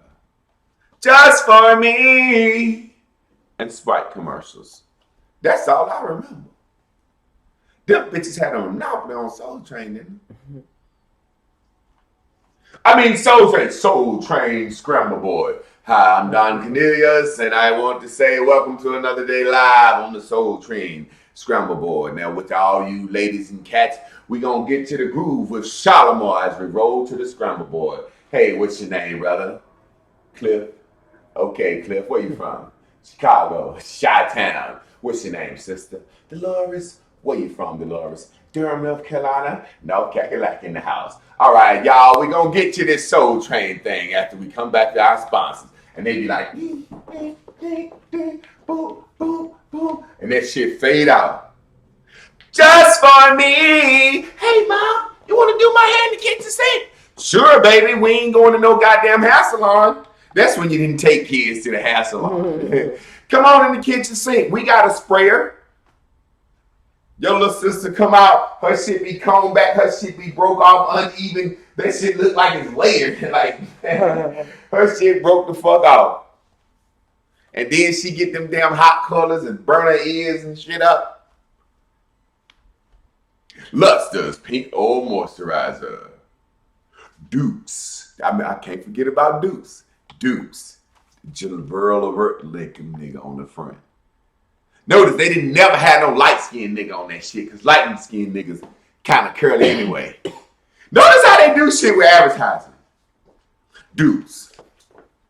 Just for me. And Sprite commercials. That's all I remember. Them bitches had a monopoly on Soul Train, didn't they? I mean, Soul Train Scramble Board. Hi, I'm Don Cornelius, and I want to say welcome to another day live on the Soul Train Scramble Board. Now, with all you ladies and cats, we gonna get to the groove with Shalimar as we roll to the Scramble Board. Hey, what's your name, brother? Cliff? Okay, Cliff, where you from? Chicago, Chi-Town. What's your name, sister? Dolores? Where you from, Dolores? Durham, North Carolina? No, Cackalack in the house. All right, y'all, we gonna get to this Soul Train thing after we come back to our sponsors. And they be like, boom, boom, boom. And that shit fade out. Just for me. Hey, Mom, you wanna do my hair in the kitchen sink? Sure, baby, we ain't going to no goddamn hair salon. That's when you didn't take kids to the hair salon. Come on in the kitchen sink. We got a sprayer. Your little sister come out, her shit be combed back, her shit be broke off uneven. That shit look like it's layered. Like, her shit broke the fuck off. And then she get them damn hot colors and burn her ears and shit up. Luster's pink oil moisturizer. Dukes. I can't forget about Dukes. Dukes. Burl Alert Lincoln nigga on the front. Notice they didn't never have no light-skinned nigga on that shit, because light-skinned niggas kind of curly anyway. Notice how they do shit with advertising. Dudes.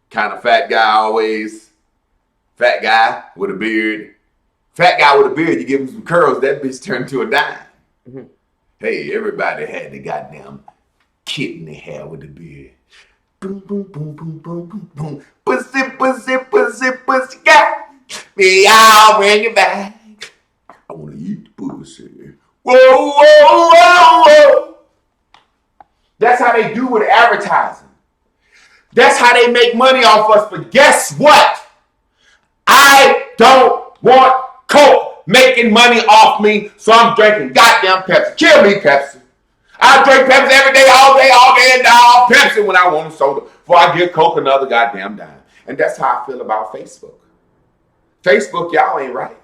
Kind of fat guy always. Fat guy with a beard. Fat guy with a beard, you give him some curls, that bitch turned to a dime. Mm-hmm. Hey, everybody had the goddamn kid in the hair with the beard. Boom, boom, boom, boom, boom, boom, boom. Pussy, pussy, pussy, pussy, cat. Me, I'll bring it back. I want to eat the pussy. Whoa, whoa, whoa, whoa. That's how they do with advertising. That's how they make money off us. But guess what? I don't want Coke making money off me, so I'm drinking goddamn Pepsi. Kill me, Pepsi. I drink Pepsi every day, all day, and all Pepsi when I want a soda before I give Coke another goddamn dime. And that's how I feel about Facebook. Facebook, y'all ain't right.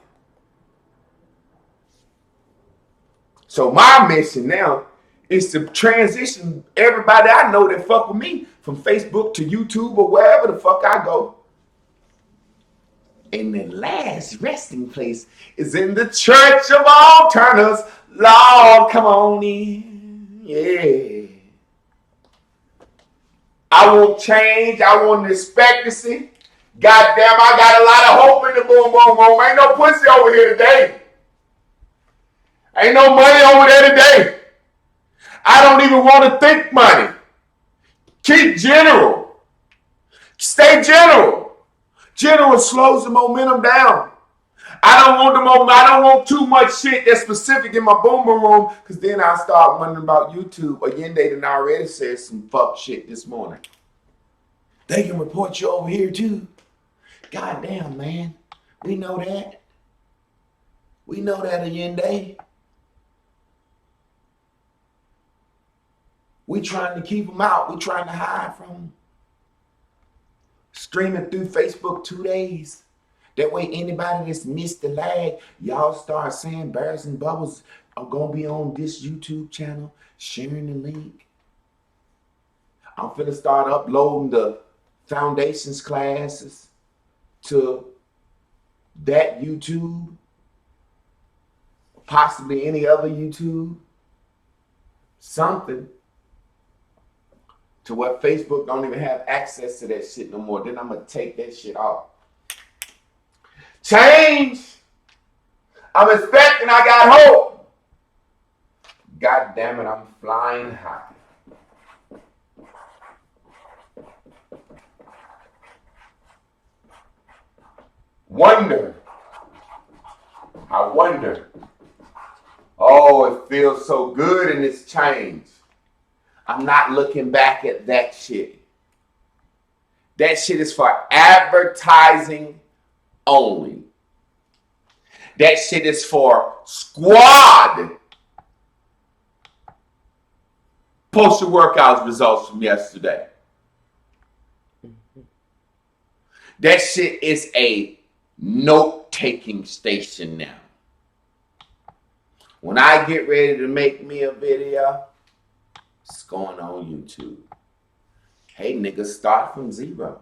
So my mission now is to transition everybody I know that fuck with me from Facebook to YouTube or wherever the fuck I go. And the last resting place is in the Church of All Turners. Lord, come on in. Yeah. I want change. I want expectancy. Goddamn, I got a lot of hope in the boom, boom, boom. Ain't no pussy over here today. Ain't no money over there today. I don't even want to think money. Keep general. Stay general. General slows the momentum down. I don't want the momentum. I don't want too much shit that's specific in my boom boom room, because then I'll start wondering about YouTube. Allende done already said some fuck shit this morning. They can report you over here too. Goddamn, man. We know that. We know that, Allende. We trying to keep them out. We trying to hide from them. Streaming through Facebook 2 days. That way anybody that's missed the lag, y'all start saying Bears and Bubbles are going to be on this YouTube channel, sharing the link. I'm finna start uploading the foundations classes to that YouTube, possibly any other YouTube, something to where Facebook don't even have access to that shit no more. Then I'm gonna take that shit off. Change. I'm expecting. I got hope. God damn it, I'm flying high. I wonder. Oh, it feels so good in this change. I'm not looking back at that shit. That shit is for advertising only. That shit is for squad. Post your workouts results from yesterday. That shit is a note-taking station now. When I get ready to make me a video, it's going on YouTube. Hey, niggas, start from zero.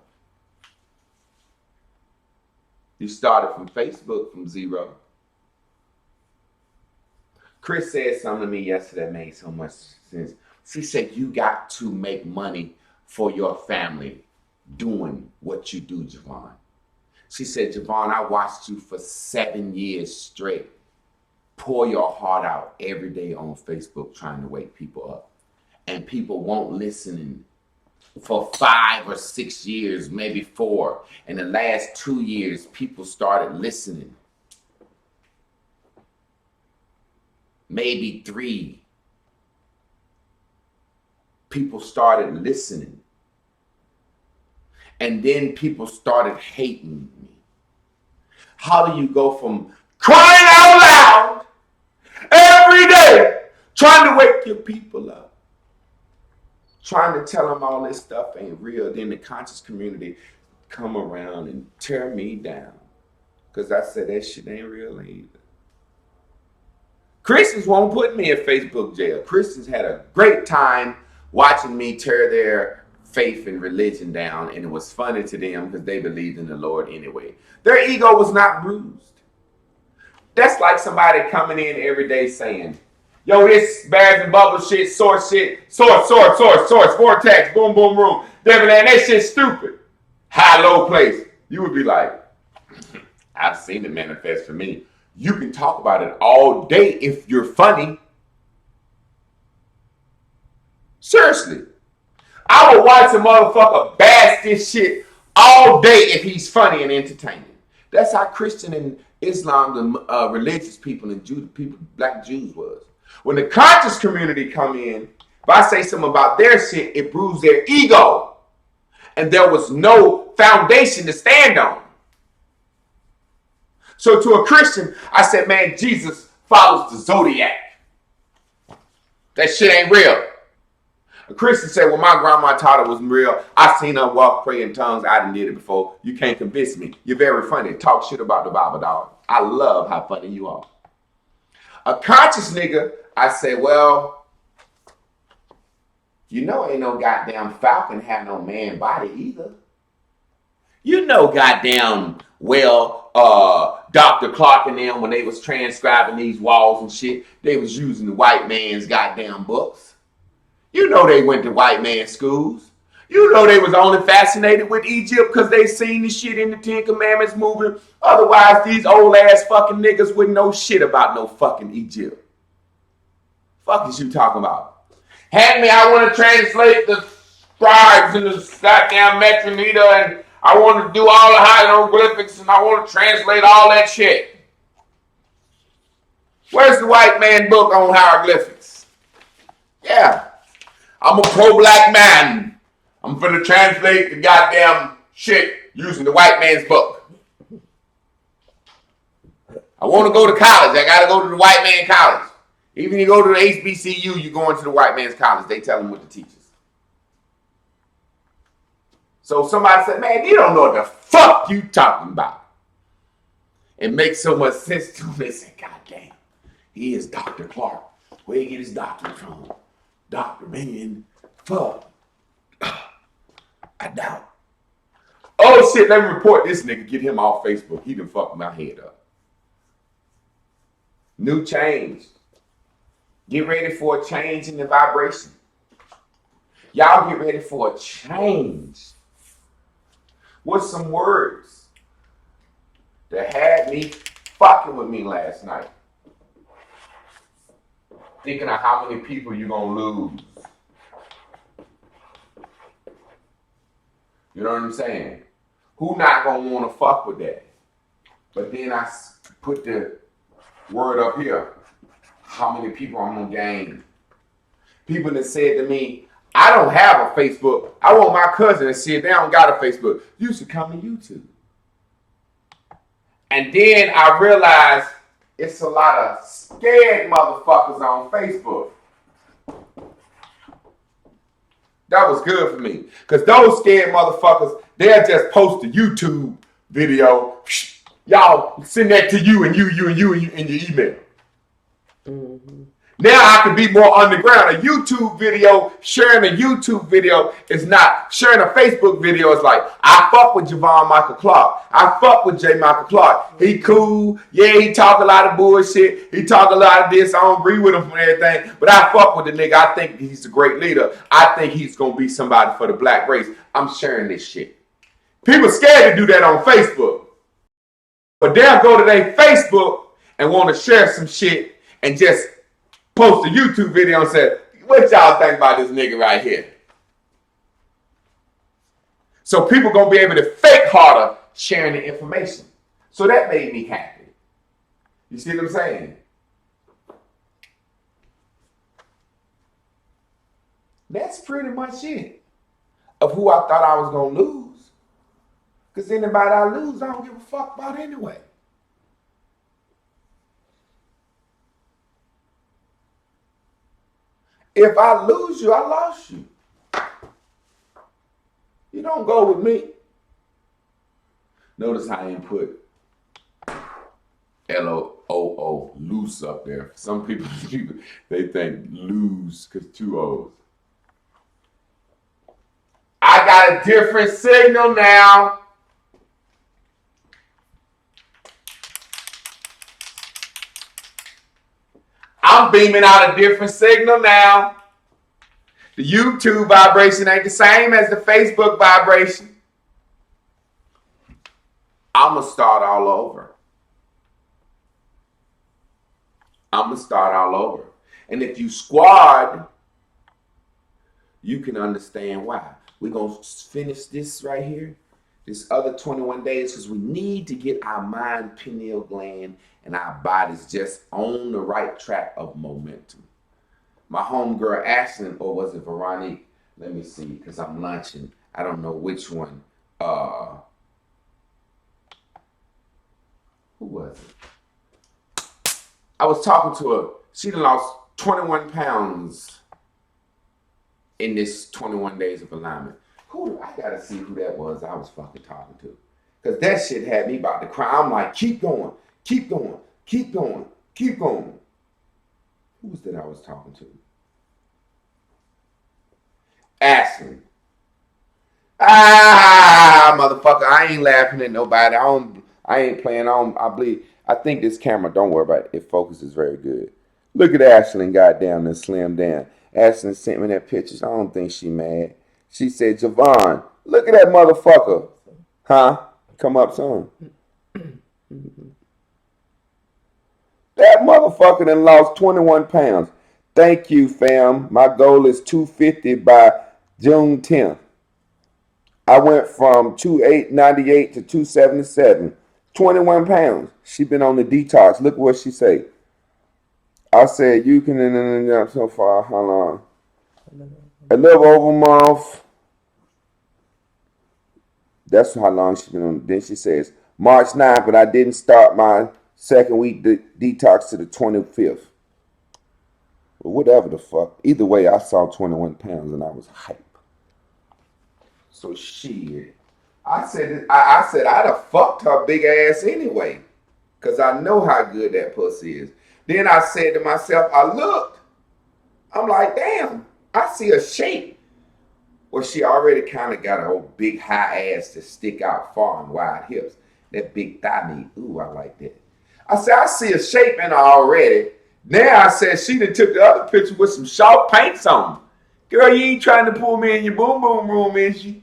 You started from Facebook from zero. Chris said something to me yesterday that made so much sense. She said, you got to make money for your family doing what you do, Javon. She said, Javon, I watched you for 7 years straight. Pour your heart out every day on Facebook trying to wake people up. And people won't listen for 5 or 6 years, maybe 4. In the last 2 years, people started listening. Maybe 3. People started listening. And then people started hating me. How do you go from crying out loud every day, trying to wake your people up, trying to tell them all this stuff ain't real, then the conscious community come around and tear me down because I said that shit ain't real either. Christians won't put me in Facebook jail. Christians had a great time watching me tear their faith and religion down, and it was funny to them because they believed in the Lord anyway. Their ego was not bruised. That's like somebody coming in every day saying, yo, this Bears and Bubbles shit, source, vortex, boom, boom, room. Devin, that shit's stupid. High, low place. You would be like, I've seen it manifest for me. You can talk about it all day if you're funny. Seriously. I would watch a motherfucker bash this shit all day if he's funny and entertaining. That's how Christian and Islam, the religious people and people, black Jews was. When the conscious community come in, if I say something about their shit, it bruised their ego. And there was no foundation to stand on. So to a Christian, I said, man, Jesus follows the zodiac. That shit ain't real. A Christian said, well, my grandma taught it wasn't real. I seen her walk, pray in tongues. I done did it before. You can't convince me. You're very funny. Talk shit about the Bible, dog. I love how funny you are. A conscious nigga, I say, well, you know ain't no goddamn falcon have no man body either. You know goddamn well, Dr. Clark and them, when they was transcribing these walls and shit, they was using the white man's goddamn books. You know they went to white man schools. You know they was only fascinated with Egypt because they seen the shit in the 10 Commandments movie. Otherwise, these old ass fucking niggas wouldn't know shit about no fucking Egypt. Fuck is you talking about? Hand me, I want to translate the scribes and the goddamn metronita, and I want to do all the hieroglyphics, and I want to translate all that shit. Where's the white man book on hieroglyphics? Yeah. I'm a pro-black man. I'm finna translate the goddamn shit using the white man's book. I want to go to college. I got to go to the white man college. Even you go to the HBCU, you going to the white man's college. They tell them what to teach us. So somebody said, man, you don't know what the fuck you talking about. It makes so much sense to me. They say, God damn, he is Dr. Clark. Where he get his doctorate from? Dr. Man, fuck. I doubt. Oh shit, let me report this nigga, get him off Facebook. He done fucked my head up. New change. Get ready for a change in the vibration. Y'all get ready for a change. What's some words that had me fucking with me last night? Thinking of how many people you're gonna lose. You know what I'm saying? Who not gonna wanna fuck with that? But then I put the word up here. How many people I'm gonna gain? People that said to me, I don't have a Facebook. I want my cousin to see it. They don't got a Facebook. You should come to YouTube. And then I realized it's a lot of scared motherfuckers on Facebook. That was good for me. Because those scared motherfuckers, they'll just post a YouTube video. Y'all send that to you and you in your email. Mm-hmm. Now I can be more underground. A YouTube video, sharing a YouTube video is not. Sharing a Facebook video is like, I fuck with Javon Michael Clark. I fuck with J. Michael Clark. He cool. Yeah, he talk a lot of bullshit. He talk a lot of this. I don't agree with him and everything. But I fuck with the nigga. I think he's a great leader. I think he's going to be somebody for the black race. I'm sharing this shit. People scared to do that on Facebook. But they'll go to their Facebook and want to share some shit and just post a YouTube video and say, what y'all think about this nigga right here? So people gonna be able to fake harder sharing the information. So that made me happy. You see what I'm saying? That's pretty much it of who I thought I was gonna lose. Because anybody I lose, I don't give a fuck about anyway. If I lose you, I lost you. You don't go with me. Notice how I ain't put L-O-O, loose up there. Some people, they think lose because 2 O's. I got a different signal now. I'm beaming out a different signal now. The YouTube vibration ain't the same as the Facebook vibration. I'm going to start all over. And if you squad, you can understand why. We're going to finish this right here, this other 21 days, because we need to get our mind, pineal gland, and our bodies just on the right track of momentum. My homegirl Ashlyn, or was it Veronique? Let me see, because I'm lunching. I don't know which one. Who was it? I was talking to her. She lost 21 pounds in this 21 days of alignment. I gotta see who that was I was fucking talking to. Because that shit had me about to cry. I'm like, keep going. Who was that I was talking to? Ashley. Motherfucker, I ain't laughing at nobody. I ain't playing on. I think this camera, don't worry about it. It focuses very good. Look at Ashley, goddamn, and slim down. Ashley sent me that picture. I don't think she mad. She said, Javon, look at that motherfucker. Huh? Come up son. That motherfucker done lost 21 pounds. Thank you, fam. My goal is 250 by June 10th. I went from 298 to 277. 21 pounds. She been on the detox. Look what she say. I said, you can, so far, how long? A little over a month. That's how long she been on. Then she says, March 9th, but I didn't start my second week detox to the 25th. But whatever the fuck. Either way, I saw 21 pounds and I was hype. So shit. I said I'd have fucked her big ass anyway. because I know how good that pussy is. Then I said to myself, I looked. I'm like, damn, I see a shape. Well, she already kind of got a old big high ass to stick out far and wide hips. That big thigh meat, ooh, I like that. I said, I see a shape in her already. Now I said, she done took the other picture with some sharp paints on. Girl, you ain't trying to pull me in your boom boom room, is you?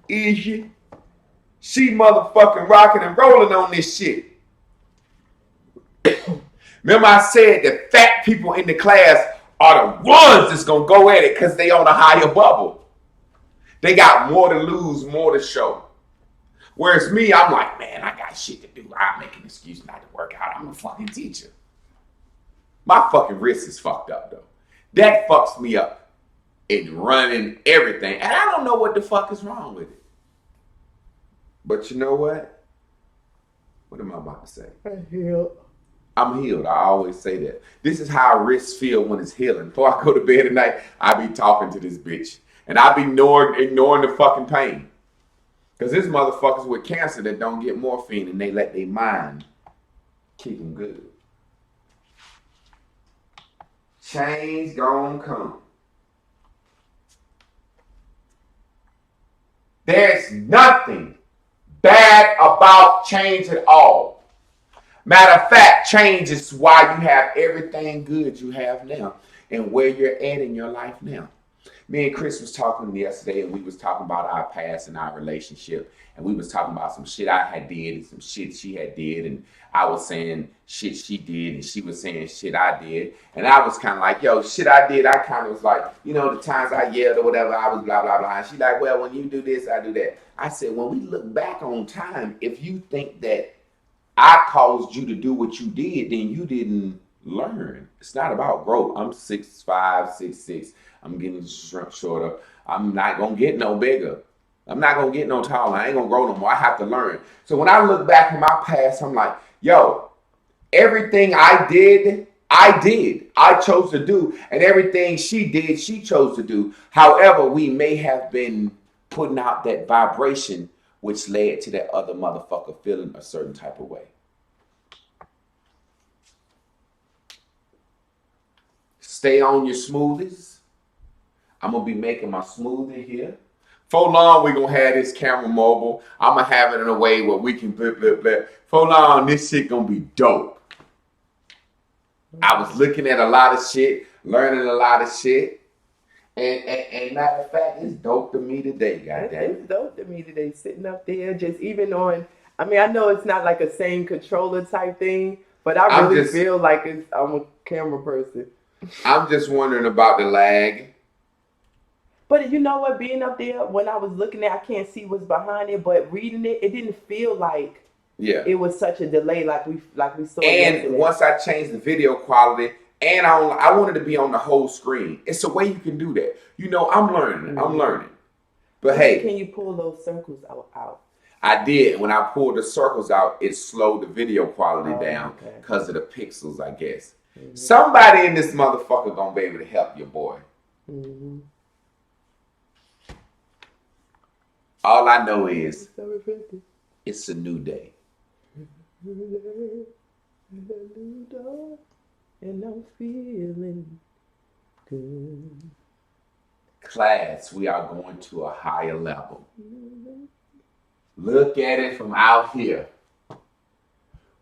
Is you? She motherfucking rocking and rolling on this shit. Remember I said that fat people in the class are the ones that's gonna go at it because they on a higher bubble. They got more to lose, more to show. Whereas me, I'm like, man, I got shit to do. I make an excuse not to work out. I'm a fucking teacher. My fucking wrist is fucked up though. That fucks me up in running everything. And I don't know what the fuck is wrong with it. But you know what? What am I about to say? I'm healed. I always say that. This is how wrists feel when it's healing. Before I go to bed at night, I be talking to this bitch. And I be ignoring the fucking pain. Because there's motherfuckers with cancer that don't get morphine and they let their mind keep them good. Change gon' come. There's nothing bad about change at all. Matter of fact, change is why you have everything good you have now and where you're at in your life now. Me and Chris was talking yesterday, and we was talking about our past and our relationship, and we was talking about some shit I had did and some shit she had did, and I was saying shit she did, and she was saying shit I did, and I was kind of like, yo, shit I did, I kind of was like, you know, the times I yelled or whatever, I was blah, blah, blah, and she like, well, when you do this, I do that. I said, when we look back on time, if you think that I caused you to do what you did, then you didn't learn. It's not about growth. I'm 6'5", 6'6". I'm getting shorter. I'm not going to get no bigger. I'm not going to get no taller. I ain't going to grow no more. I have to learn. So when I look back in my past, I'm like, yo, everything I did. I chose to do. And everything she did, she chose to do. However, we may have been putting out that vibration which led to that other motherfucker feeling a certain type of way. Stay on your smoothies. I'm going to be making my smoothie here. For long, we're going to have this camera mobile. I'm going to have it in a way where we can blip, blip, blip. For long, this shit going to be dope. I was looking at a lot of shit, learning a lot of shit. And matter of fact, it's dope to me today, goddamn. It's dope to me today, sitting up there, just even on. I mean, I know it's not like a same controller type thing, but I really feel like I'm a camera person. I'm just wondering about the lag. But you know what? Being up there, when I was looking at, I can't see what's behind it, but reading it, it didn't feel like it was such a delay like we saw. And yesterday. Once I changed the video quality. And I wanted to be on the whole screen. It's a way you can do that. You know, I'm learning. But hey. Can you pull those circles out? I did. When I pulled the circles out, it slowed the video quality down because of the pixels, I guess. Mm-hmm. Somebody in this motherfucker gonna be able to help your boy. Mm-hmm. All I know is it's a new day. And I'm feeling good. Class, we are going to a higher level. Look at it from out here.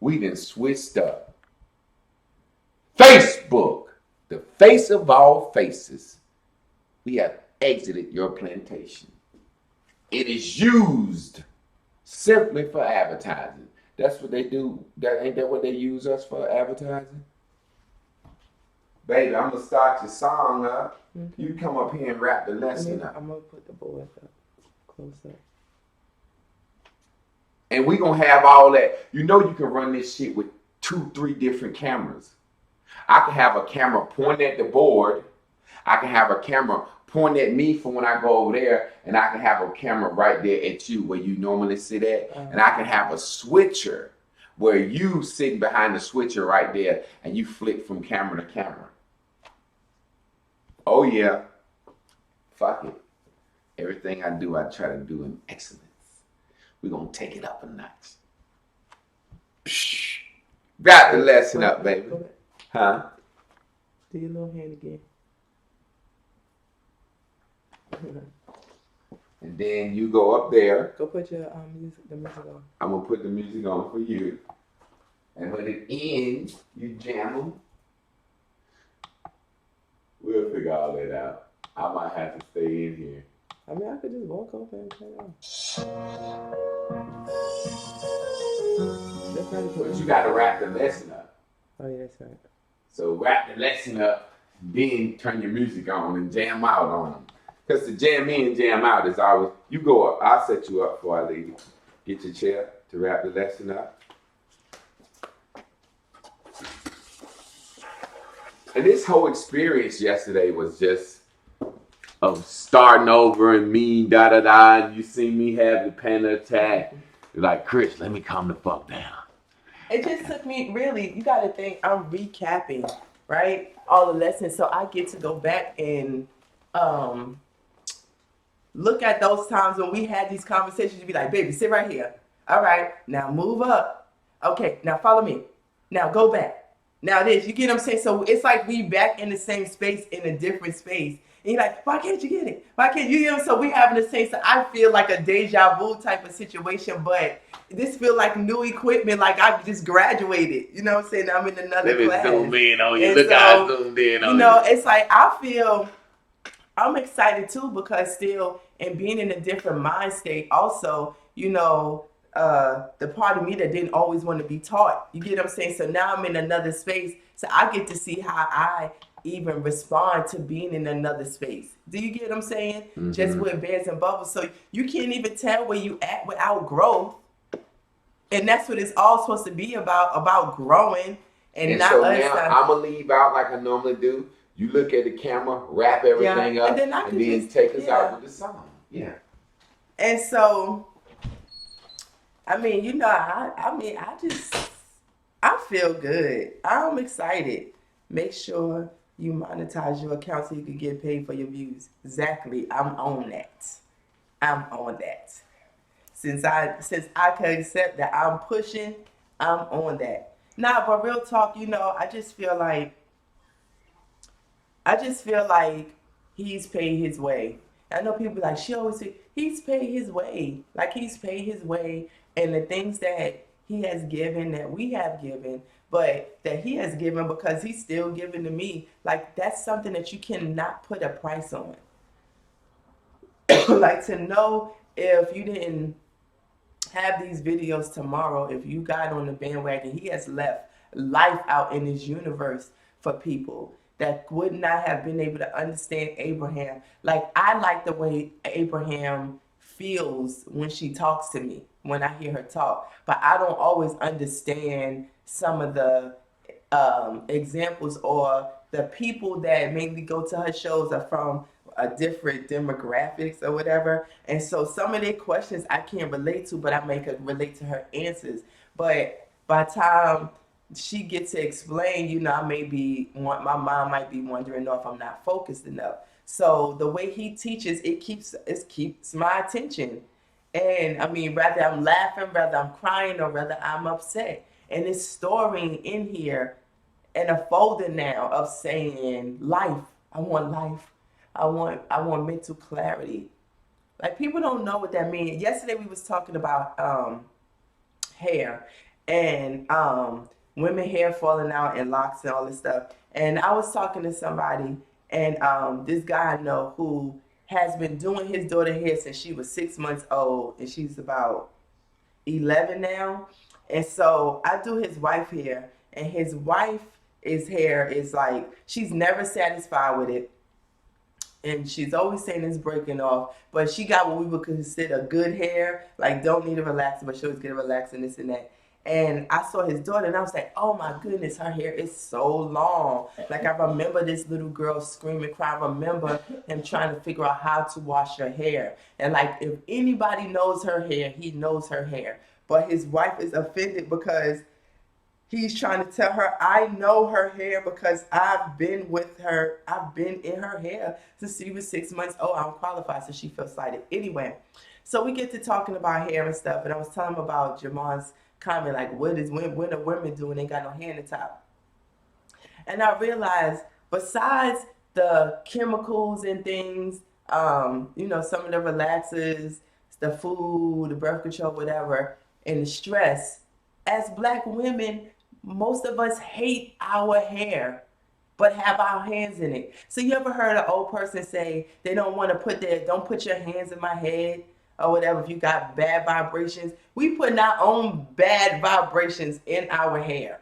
We done switched up. Facebook, the face of all faces. We have exited your plantation. It is used simply for advertising. That's what they do. Ain't that what they use us for, advertising? Baby, I'm going to start your song up. Mm-hmm. You come up here and rap the lesson up. I'm going to put the boys up close up. And we going to have all that. You know you can run this shit with 2-3 different cameras. I can have a camera pointing at the board. I can have a camera pointing at me from when I go over there. And I can have a camera right there at you where you normally sit at. Uh-huh. And I can have a switcher where you sit behind the switcher right there and you flick from camera to camera. Oh, yeah. Fuck it. Everything I do, I try to do in excellence. We're going to take it up a notch. Psh. Wrap the lesson up, baby. Huh? Do your little hand again. And then you go up there. Go put your music, the music on. I'm gonna put the music on for you. And when it ends, you jam them. We'll figure all that out. I might have to stay in here. I mean, I could just walk over and turn it on. But you gotta wrap the lesson up. Oh yeah, that's right. So wrap the lesson up, then turn your music on and jam out on them. Because to jam in and jam out is always, you go up, I'll set you up before I leave. Get your chair to wrap the lesson up. And this whole experience yesterday was just of starting over and me, da-da-da. You see me have the panic attack. You're like, Chris, let me calm the fuck down. It just took me, really, you got to think, I'm recapping, right? All the lessons. So I get to go back and look at those times when we had these conversations. You'd be like, baby, sit right here. All right, now move up. Okay, now follow me. Now go back. Now this, you get what I'm saying? So it's like we back in the same space in a different space. And you're like, why can't you get it? Why can't you get it? So we having the same, so I feel like a deja vu type of situation, but this feel like new equipment, like I just graduated. You know what I'm saying? I'm in another class. Let me zoom in on you. And Look so, how I zoomed in on you. You know, it's like I feel I'm excited too because still, and being in a different mind state also, you know, the part of me that didn't always want to be taught. You get what I'm saying? So now I'm in another space. So I get to see how I even respond to being in another space. Do you get what I'm saying? Mm-hmm. Just with bears and bubbles. So you can't even tell where you at without growth. And that's what it's all supposed to be about growing. And not so us. Now I'm going to leave out like I normally do. You look at the camera, wrap everything up, and then take us out with the song. Yeah. And so, I mean, you know, I feel good. I'm excited. Make sure you monetize your account so you can get paid for your views. Exactly. I'm on that. Since I can accept that I'm pushing, I'm on that. Nah, but real talk, you know, I just feel like he's paid his way. I know people like, she always say, he's paid his way. Like, he's paid his way. And the things that he has given, that we have given, but that he has given because he's still giving to me. Like, that's something that you cannot put a price on. Like, to know if you didn't have these videos tomorrow, if you got on the bandwagon, he has left life out in this universe for people that would not have been able to understand Abraham. Like, I like the way Abraham feels when she talks to me, when I hear her talk. But I don't always understand some of the examples, or the people that mainly go to her shows are from a different demographics or whatever. And so some of their questions I can't relate to, but I may relate to her answers. But by the time she gets to explain, you know, my mom might be wondering if I'm not focused enough. So the way he teaches, it keeps my attention. And I mean, whether I'm laughing, whether I'm crying, or whether I'm upset. And it's storing in here in a folder now of saying life. I want life. I want mental clarity. Like, people don't know what that means. Yesterday we was talking about hair and women hair falling out and locks and all this stuff. And I was talking to somebody, and this guy I know who has been doing his daughter hair since she was 6 months old, and she's about 11 now. And so I do his wife hair, and his wife's hair is like, she's never satisfied with it. And she's always saying it's breaking off. But she got what we would consider good hair. Like, don't need a relaxer, but she always get a relaxer and this and that. And I saw his daughter, and I was like, oh my goodness, her hair is so long. Like, I remember this little girl screaming, crying. I remember him trying to figure out how to wash her hair. And like, if anybody knows her hair, he knows her hair. But his wife is offended because he's trying to tell her, I know her hair because I've been with her. I've been in her hair since she was 6 months old. I'm qualified, so she feels slighted. Anyway, so we get to talking about hair and stuff, and I was telling him about Jamon's comment like, what are women doing? They got no hair in the top. And I realized besides the chemicals and things, some of the relaxers, the food, the birth control, whatever, and the stress, as black women, most of us hate our hair but have our hands in it. So you ever heard an old person say they don't want to don't put your hands in my head or whatever if you got bad vibrations? We put our own bad vibrations in our hair.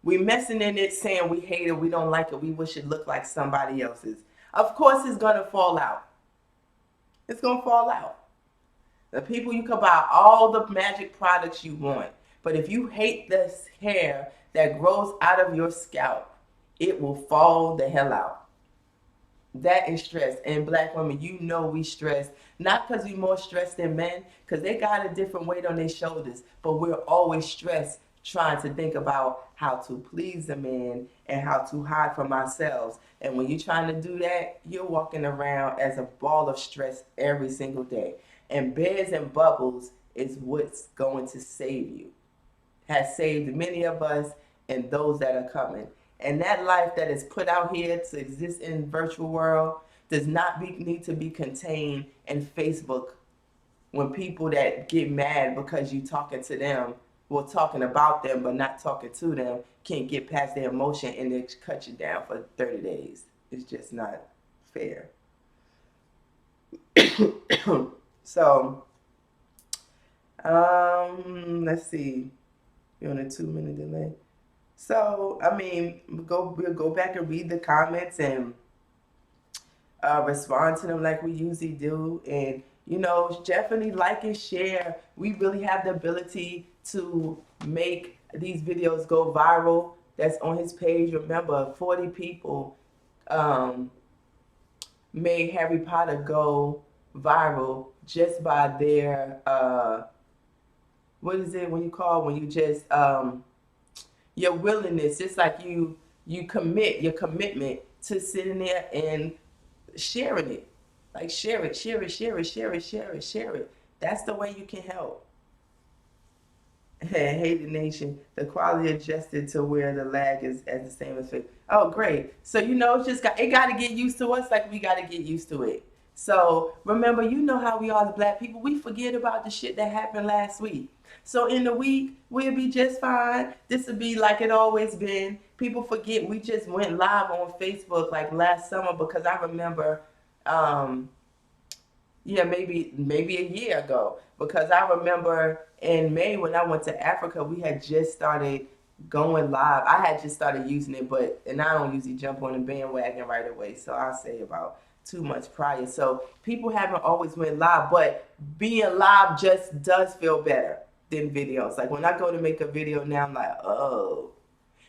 We messing in it saying we hate it, we don't like it, we wish it looked like somebody else's. Of course it's gonna fall out. It's gonna fall out. The people, you can buy all the magic products you want, but if you hate this hair that grows out of your scalp, it will fall the hell out. That is stress. And black women, we stress. Not because we're more stressed than men, because they got a different weight on their shoulders, but we're always stressed trying to think about how to please the man and how to hide from ourselves. And when you're trying to do that, you're walking around as a ball of stress every single day. And bears and bubbles is what's going to save you. Has saved many of us and those that are coming. And that life that is put out here to exist in virtual world does not need to be contained in Facebook when people that get mad because you talking to them, talking about them but not talking to them, can't get past their emotion and they cut you down for 30 days. It's just not fair. So, let's see. You're on a 2-minute delay. So, we'll go back and read the comments and respond to them like we usually do. And, definitely like and share. We really have the ability to make these videos go viral. That's on his page. Remember, 40 people made Harry Potter go viral just by their, what is it when you just, your willingness, just like you commit your commitment to sitting there and sharing it. Like share it. That's the way you can help. Hey the nation, the quality adjusted to where the lag is at the same as fit. Oh great. So it's just it gotta get used to us like we gotta get used to it. So remember, how we are as black people, we forget about the shit that happened last week. So in the week, we'll be just fine. This will be like it always been. People forget we just went live on Facebook like last summer because I remember, maybe a year ago. Because I remember in May when I went to Africa, we had just started going live. I had just started using it, and I don't usually jump on the bandwagon right away. So I'll say about 2 months prior. So people haven't always went live, but being live just does feel better than videos. Like when I go to make a video now, I'm like, oh.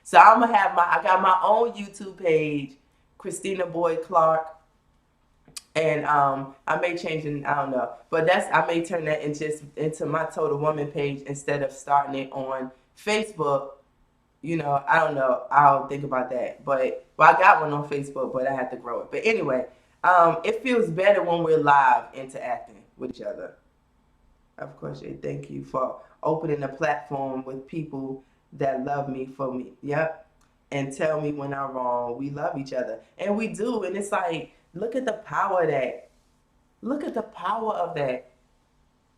So I got my own YouTube page, Christina Boyd Clark. And I may change it, I don't know. But I may turn that into my Total Woman page instead of starting it on Facebook. I don't know. I'll think about that. But I got one on Facebook, but I have to grow it. But anyway, it feels better when we're live interacting with each other. Of course, thank you for opening a platform with people that love me for me. Yep. And tell me when I'm wrong. We love each other. And we do. And it's like, look at the power of that. Look at the power of that.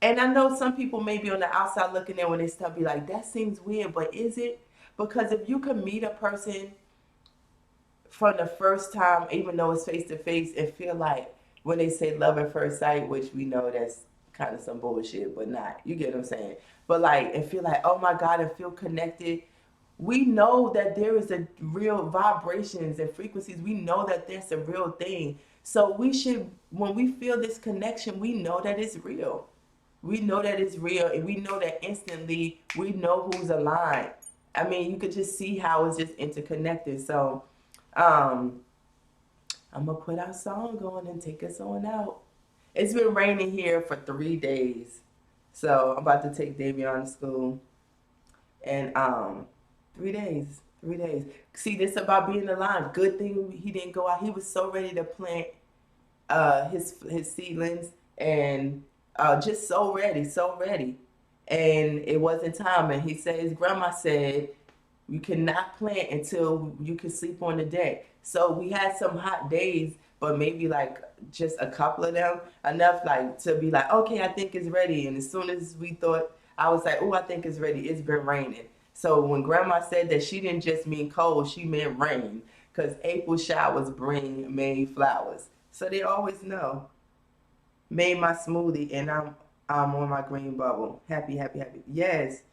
And I know some people may be on the outside looking in when they stuff be like, that seems weird, but is it? Because if you can meet a person from the first time, even though it's face to face, and feel like when they say love at first sight, which we know that's kind of some bullshit, but not. You get what I'm saying? But and feel like, oh my God, and feel connected. We know that there is a real vibrations and frequencies. We know that that's a real thing. So when we feel this connection, we know that it's real. We know that it's real, and we know that instantly we know who's aligned. You could just see how it's just interconnected. So, I'm gonna put our song on and take us on out. It's been raining here for 3 days. So I'm about to take Davion to school. And 3 days. 3 days. See, this about being aligned. Good thing he didn't go out. He was so ready to plant his seedlings and just so ready. and it wasn't time. And he said his grandma said you cannot plant until you can sleep on the deck. So we had some hot days, but maybe like just a couple of them, enough like to be like, okay, I think it's ready. And as soon as we thought, I was like, oh, I think it's ready. It's been raining. So when grandma said that, she didn't just mean cold, she meant rain. Because April showers bring May flowers. So they always know. Made my smoothie and I'm on my green bubble. Happy, happy, happy. Yes.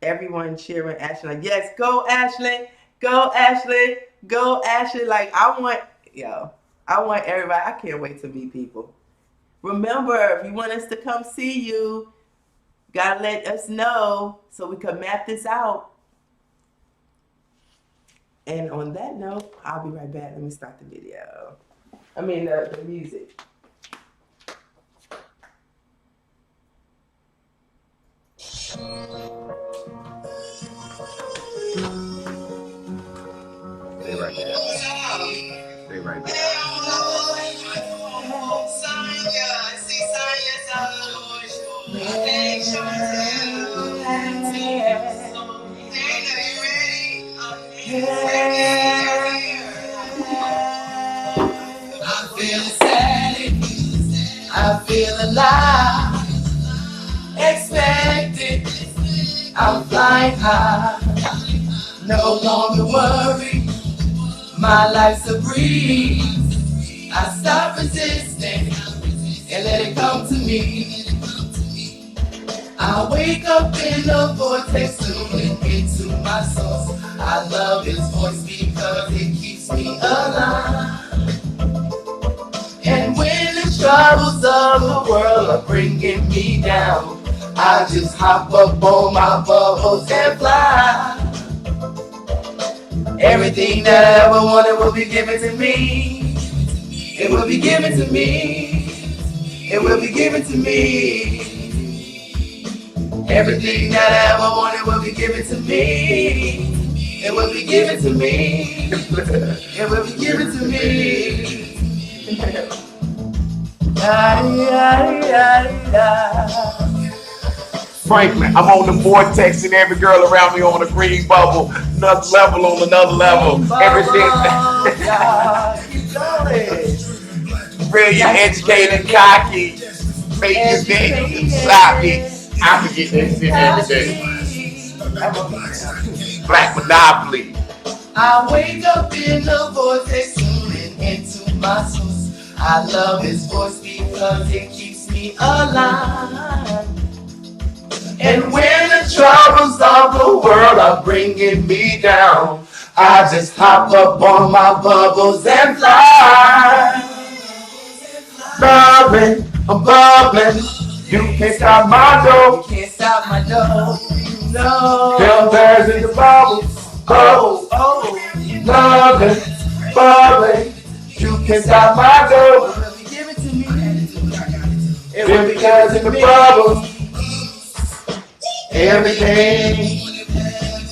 Everyone cheering Ashley like, yes, go Ashley, go Ashley, go Ashley. Like I want everybody. I can't wait to meet people. Remember, if you want us to come see you, gotta let us know so we can map this out. And on that note, I'll be right back. Let me start the video. I mean the music. Stay right there. Stay right there. I feel ecstatic, I feel alive, expected, I'm flying high, no longer worry, my life's a breeze, I stop resisting and let it come to me. I wake up in the vortex, tuning into my soul. I love his voice because it keeps me alive. And when the troubles of the world are bringing me down, I just hop up on my bubbles and fly. Everything that I ever wanted will be given to me. It will be given to me. It will be given to me. Everything that I ever wanted will be given to me. It will be given to me. It will be given to me. Franklin, I'm on the vortex and every girl around me on a green bubble. Another level on another level. Everything. Brilliant, educated, cocky. Make your day sloppy. I forget that shit every day. Black Monopoly. I wake up in the vortex, tuning into my source. I love his voice because it keeps me alive. And when the troubles of the world are bringing me down, I just hop up on my bubbles and fly. Bubbling, I'm bubbling. You can't stop my dough. You can't stop my dough. No. Them bears in the bubbles. Oh, bubbling, bubbling. You can't stop my dough. Give it to me. Them bears in the bubbles. Everything.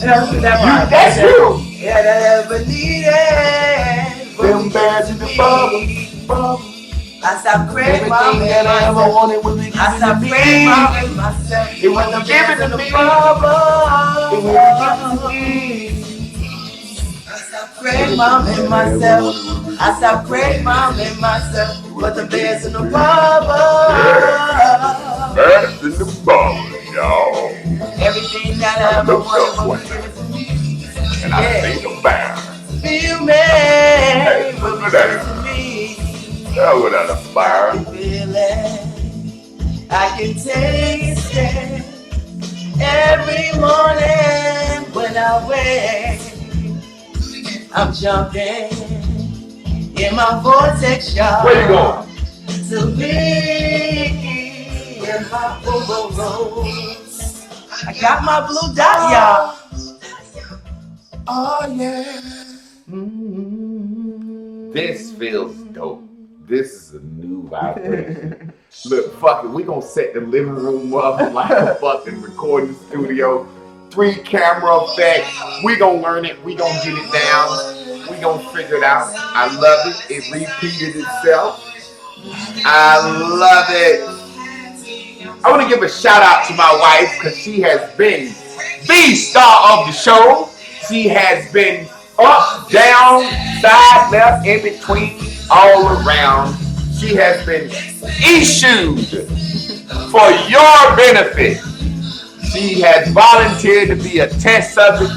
That's you. Yeah, that ever needed. Them bears in the bubbles. I stopped craving my everything that I ever wanted was given I stopped to craving me. myself. It wasn't given to me. It wasn't given to me. I stopped craving myself. I stopped craving myself. But the bears in the bubble. Bears in the bubble, y'all. Everything that I ever wanted was given to me. And I see the bear. Feel me. Will be given to me. Oh, without a fire. I can feel it. I can taste it. Every morning when I wake, I'm jumping in my vortex, y'all. Where you going? To be in my boom. I got my blue dot, y'all. Oh, yeah. This feels dope. This is a new vibration. Look, fuck it. We gonna set the living room up like a fucking recording studio. 3 camera effect. We gonna learn it. We gonna get it down. We gonna figure it out. I love it. It repeated itself. I love it. I want to give a shout out to my wife because she has been the star of the show. She has been up, down, side, left, in between, all around. She has been issued for your benefit. She has volunteered to be a test subject.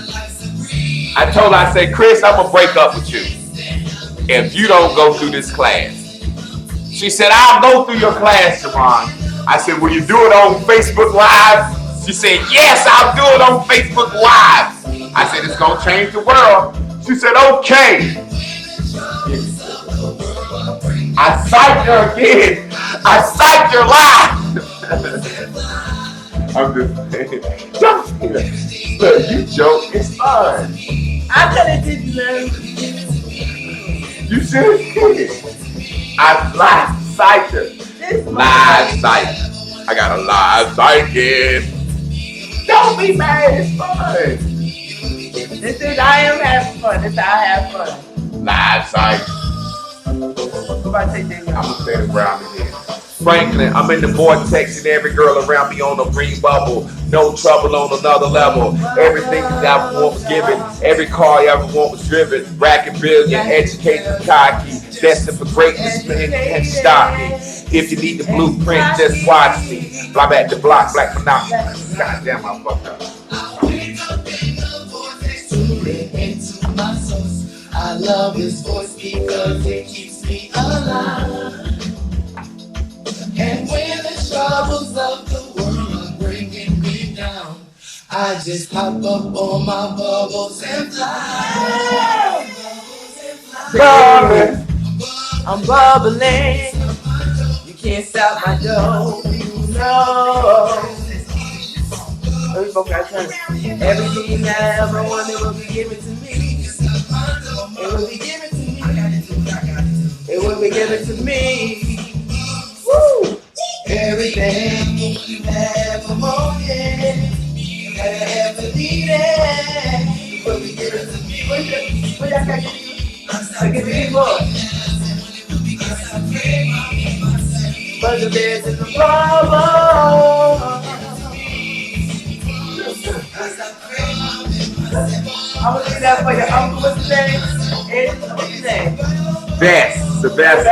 I told her, I said, Chris, I'm going to break up with you if you don't go through this class. She said, I'll go through your class, Sharon. I said, will you do it on Facebook Live? She said, yes, I'll do it on Facebook Live. I said, it's going to change the world. She said, okay. I psyched her again. I psyched her live. I'm just saying. Don't look, you joke. It's fun. I could have did learn. You should have did. I live psyched her. Live psyched. I got a live psychic. Don't be mad. It's fun. This is I am having fun. This is I have fun. Live psyched. What about take that? I'm gonna say the ground again. Franklin, I'm in the vortex and every girl around me on a green bubble. No trouble on another level. Everything that I want was given. Every car I ever want was driven. Racking billion, educated, cocky. Destined for greatness, and stocking. If you need the blueprint, just watch me. I'm at the block, black monopoly. God damn, I fucked up. I love his voice because it keeps me alive. And when the troubles of the world are bringing me down, I just hop up on my bubbles and fly. Bubbling. I'm bubbling. You can't stop my dough. No. We both got time. Everything I ever wanted will be given to me. It will be given to me. It will be given to me. Woo! Everything you ever wanted, you ever needed, it will be given to me. What y'all got to do? I give me more. But the bed's in the bubble. I'm gonna leave that for your uncle. What's his name? What's his name? Best, the best.